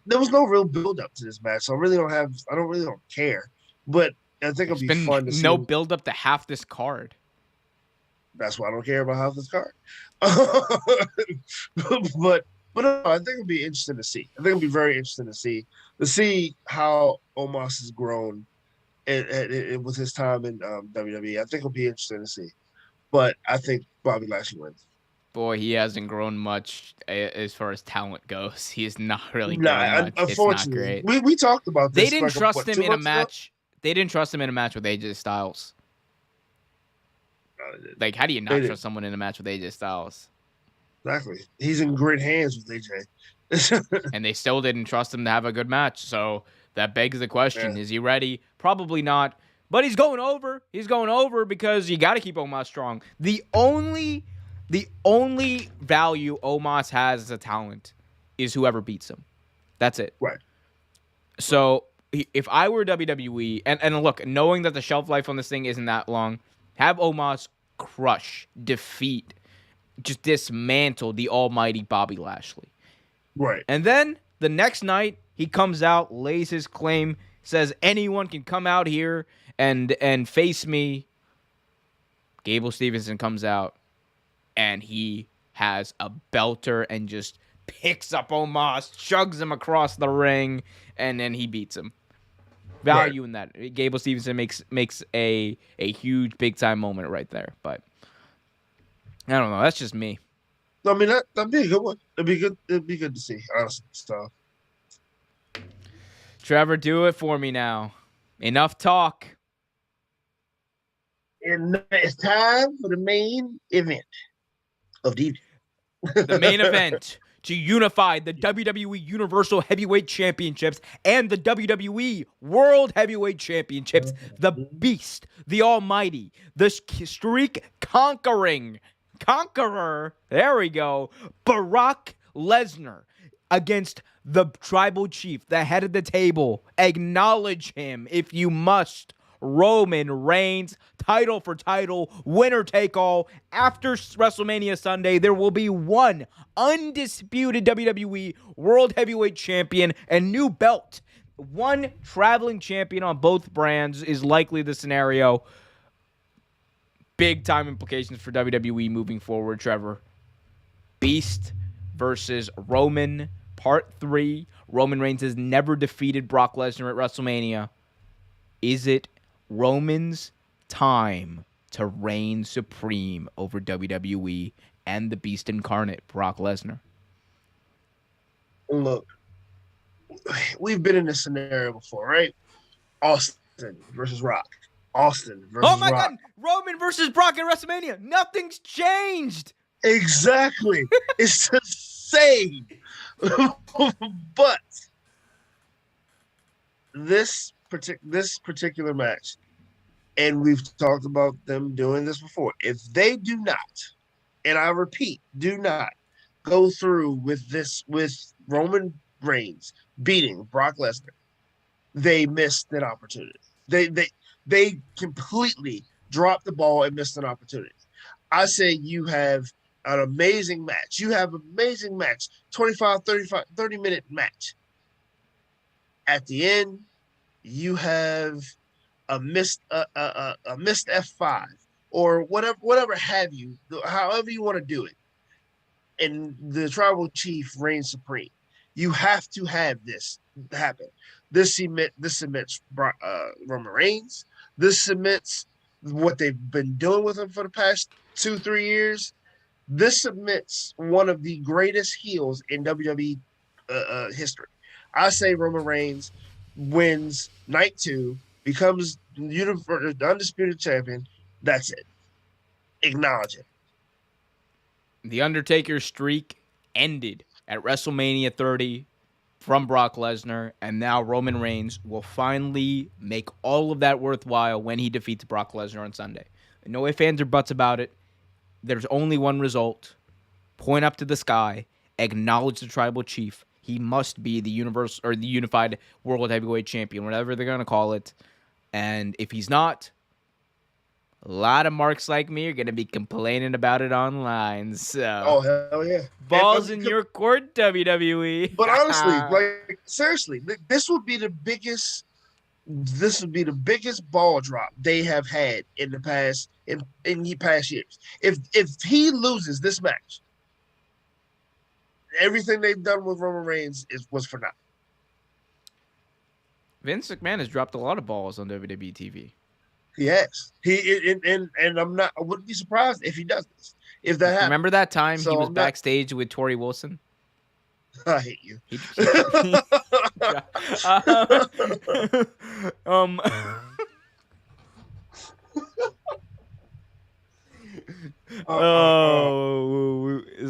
There was no real build up to this match, so I don't care. But I think it'll be fun to see. No build up to half this card. That's why I don't care about half this card. But But no, I think it'll be interesting to see. I think it'll be very interesting to see how Omos has grown with his time in WWE. I think it'll be interesting to see. But I think Bobby Lashley wins. Boy, he hasn't grown much as far as talent goes. He has not really grown Nah, much. It's not unfortunately, great. we talked about They this. didn't trust him 2 in a months ago? match. They didn't trust him in a match with AJ Styles. No, they didn't. Like, how do you They not didn't. trust someone in a match with AJ Styles? Exactly. He's in great hands with AJ. And they still didn't trust him to have a good match. So that begs the question: Yeah. Is he ready? Probably not. But he's going over. He's going over because you got to keep Omos strong. The only value Omos has as a talent is whoever beats him. That's it. Right. So if I were WWE, and look, knowing that the shelf life on this thing isn't that long, have Omos crush, defeat, just dismantle the almighty Bobby Lashley. Right. And then the next night, he comes out, lays his claim, says anyone can come out here and face me. Gable Stevenson comes out, and he has a belter and just picks up Omos, chugs him across the ring, and then he beats him. Value in that. Gable Stevenson makes a huge big time moment right there. But I don't know. That's just me. I mean that'd be a good one. It'd be good to see, honestly. So Trevor, do it for me now. Enough talk. and it's time for the main event of the evening. The main event to unify the WWE Universal Heavyweight Championships and the WWE World Heavyweight Championships. The Beast, the Almighty, the streak conqueror, there we go, Brock Lesnar against the Tribal Chief, the head of the table. Acknowledge him if you must. Roman Reigns, title for title, winner take all. After WrestleMania Sunday, there will be one undisputed WWE World Heavyweight Champion and new belt. One traveling champion on both brands is likely the scenario. Big time implications for WWE moving forward, Trevor. Beast versus Roman, part 3. Roman Reigns has never defeated Brock Lesnar at WrestleMania. Is it Roman's time to reign supreme over WWE and the Beast incarnate, Brock Lesnar? Look, we've been in this scenario before, right? Austin versus Rock. Austin versus Oh my Rock. God, Roman versus Brock at WrestleMania. Nothing's changed. Exactly. It's the same. But this particular match, and we've talked about them doing this before, if they do not, and I repeat, do not go through with Roman Reigns beating Brock Lesnar, they missed an opportunity. They completely dropped the ball and missed an opportunity. I say you have an amazing match. You have an amazing match, 30-minute match. At the end, you have a missed F5 or whatever have you, however you want to do it. And the Tribal Chief reigns supreme. You have to have this happen. This cements Roman Reigns. This cements what they've been doing with him for the past 2-3 years. This cements one of the greatest heels in WWE history. I say Roman Reigns wins night 2, becomes the undisputed champion. That's it. Acknowledge it. The Undertaker's streak ended at WrestleMania 30 from Brock Lesnar, and now Roman Reigns will finally make all of that worthwhile when he defeats Brock Lesnar on Sunday. No ifs, ands, or buts about it. There's only one result. Point up to the sky. Acknowledge the Tribal Chief. He must be the unified World Heavyweight Champion, whatever they're going to call it. And if he's not, a lot of marks like me are going to be complaining about it online. So, oh, hell yeah. Balls in your court, WWE. But honestly, like, seriously, this would be the biggest ball drop they have had in the past in past years. If he loses this match, everything they've done with Roman Reigns was for nothing. Vince McMahon has dropped a lot of balls on WWE TV. Yes, and I wouldn't be surprised if he does this. If that happens. Remember that time he was backstage with Tori Wilson? I hate you. So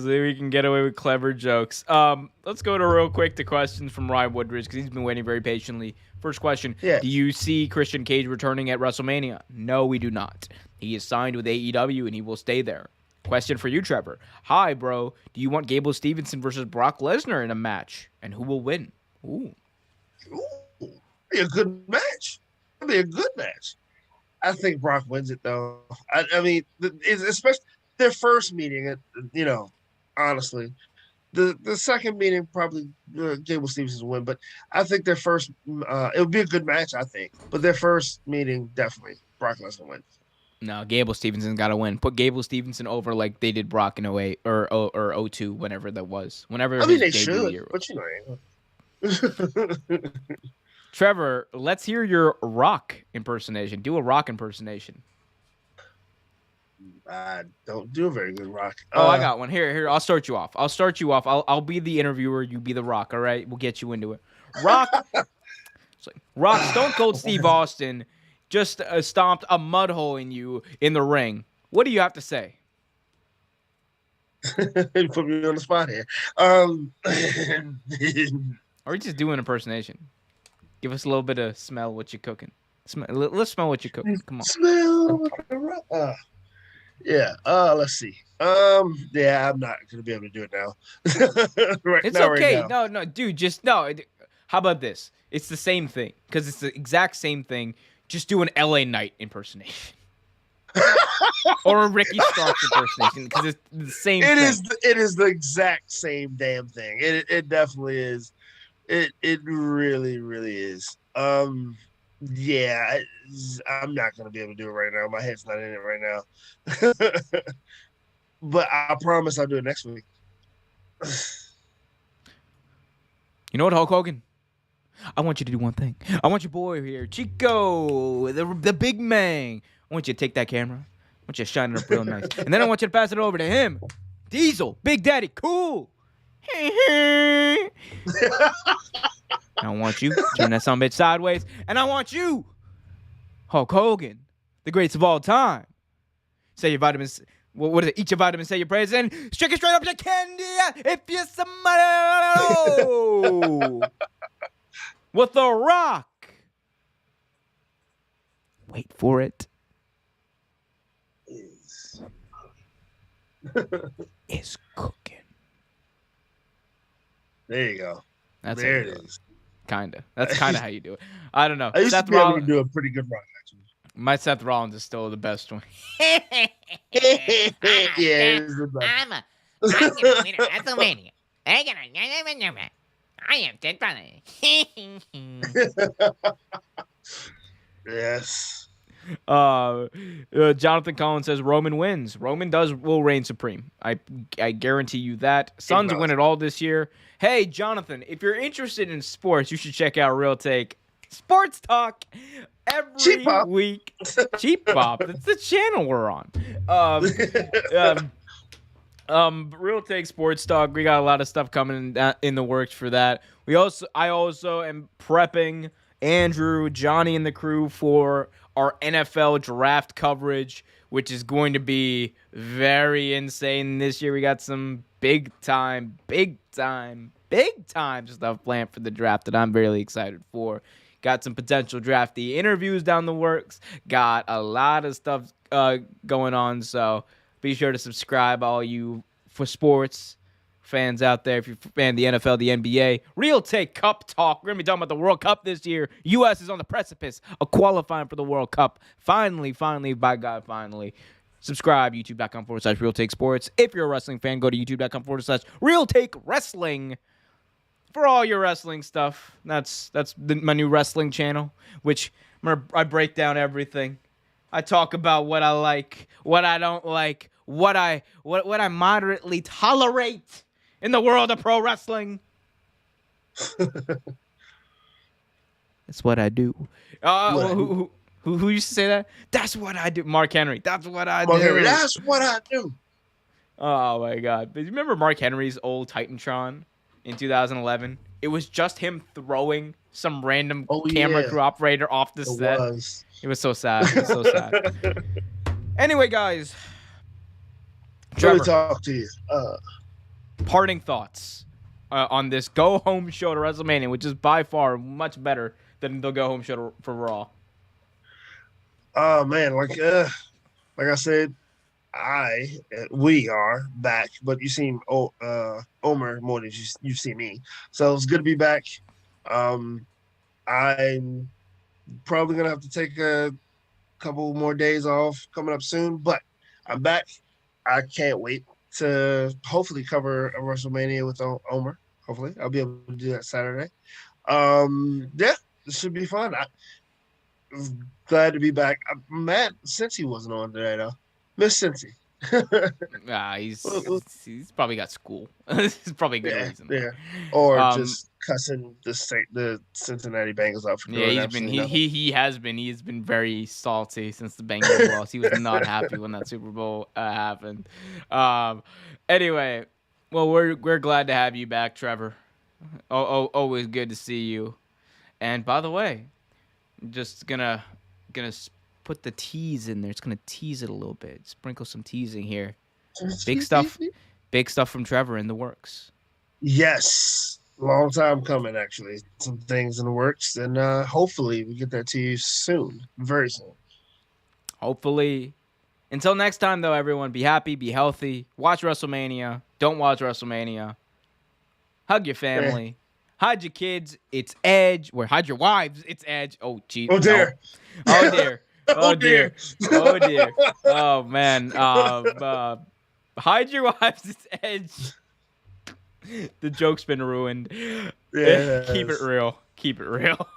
we can get away with clever jokes. Let's go to real quick to questions from Ryan Woodridge because he's been waiting very patiently. First question: Do you see Christian Cage returning at WrestleMania? No, we do not. He is signed with AEW and he will stay there. Question for you, Trevor. Hi, bro. Do you want Gable Stevenson versus Brock Lesnar in a match? And who will win? Ooh. Be a good match. It'll be a good match. I think Brock wins it, though. I mean, especially their first meeting, honestly. The second meeting, probably Gable Stevenson will win, but I think their first, it would be a good match, I think. But their first meeting, definitely, Brock Lesnar wins. No, Gable Stevenson got to win. Put Gable Stevenson over like they did Brock in 08 or 02, whenever that was. Whenever they should, but Trevor, let's hear your Rock impersonation. Do a Rock impersonation. I don't do a very good Rock. I got one. Here. I'll start you off. I'll be the interviewer. You be the Rock. All right, we'll get you into it. Rock. Stone Cold Steve Austin just stomped a mud hole in you in the ring. What do you have to say? You put me on the spot here. Or just do an impersonation. Give us a little bit of smell what you're cooking. Let's smell what you're cooking. Come on. Smell. Let's see. I'm not gonna be able to do it now. It's okay. Right no, dude. Just no. How about this? It's the same thing because it's the exact same thing. Just do an LA Knight impersonation. Or a Ricky Starks impersonation because it's the same thing. It is the exact same damn thing. It definitely is. It really, really is. I'm not gonna be able to do it right now. My head's not in it right now. But I promise I'll do it next week. You know what, Hulk Hogan? I want you to do one thing. I want your boy here, Chico, the big man. I want you to take that camera. I want you to shine it up real nice. And then I want you to pass it over to him. Diesel, Big Daddy, cool. I want you to turn that sumbitch sideways. And I want you, Hulk Hogan, the greatest of all time. Say your vitamins. What is it? Eat your vitamins, say your prayers, and stick it straight up your candy if you're somebody. With The Rock. Wait for it. Is cooking. There you go. That's there it is. Kinda. That's kind of how you do it. I don't know. I used to be able to do a pretty good Rock, actually. My Seth Rollins is still the best one. Yeah, it's the best. I'm gonna win at WrestleMania. I am dead brother. Yes. Jonathan Collins says Roman wins. Roman will reign supreme. I guarantee you that. Suns win it all this year. Hey, Jonathan, if you're interested in sports, you should check out Real Take Sports Talk every week. Cheap Pop. That's the channel we're on. Real Take Sports Talk. We got a lot of stuff coming in the works for that. I also am prepping Andrew, Johnny, and the crew for our NFL draft coverage, which is going to be very insane this year. We got some big time stuff planned for the draft that I'm really excited for. Got some potential draftee interviews down the works. Got a lot of stuff going on, so be sure to subscribe, all you for sports fans out there. If you're a fan of the NFL, the NBA, Real Take Cup Talk. We're going to be talking about the World Cup this year. U.S. is on the precipice of qualifying for the World Cup. Finally, by God, finally. Subscribe, youtube.com/Real Take Sports. If you're a wrestling fan, go to youtube.com/Real Take Wrestling for all your wrestling stuff. That's my new wrestling channel, which I break down everything. I talk about what I like, what I don't like, what I moderately tolerate, in the world of pro wrestling. That's what I do. Who used to say that? That's what I do. Mark Henry. That's what I do. Henry, that's what I do. Oh my God! But you remember Mark Henry's old Titantron in 2011? It was just him throwing some random camera crew operator off the set. It was so sad. It was so sad. Anyway, guys. Let me talk to you. Parting thoughts on this go-home show to WrestleMania, which is by far much better than the go-home show for Raw. Oh man, like I said, we are back, but you seen Omer more than you've seen me, so it's good to be back. I'm probably gonna have to take a couple more days off coming up soon, but I'm back. I can't wait to hopefully cover a WrestleMania with Omer. Hopefully, I'll be able to do that Saturday. Yeah, this should be fun. I'm glad to be back. I'm mad Cincy wasn't on today though. Miss Cincy. He's probably got school. It's probably a good reason. Yeah, or just cussing the Cincinnati Bengals out for doing he has been very salty since the Bengals lost. He was not happy when that Super Bowl happened. Anyway, well, we're glad to have you back, Trevor. Always good to see you. And by the way, I'm just gonna put the tease in there. It's gonna tease it a little bit. Sprinkle some teasing here. Big stuff from Trevor in the works. Yes, long time coming. Actually, some things in the works, and hopefully we get that to you soon, very soon. Hopefully. Until next time, though, everyone, be happy, be healthy. Watch WrestleMania. Don't watch WrestleMania. Hug your family. Hide your kids. It's Edge. Or hide your wives. It's Edge. Oh, geez. Oh dear. No. Oh dear. Oh dear. Oh dear. Oh man. Hide your wives. It's Edge. The joke's been ruined. Yeah. Keep it real. Keep it real.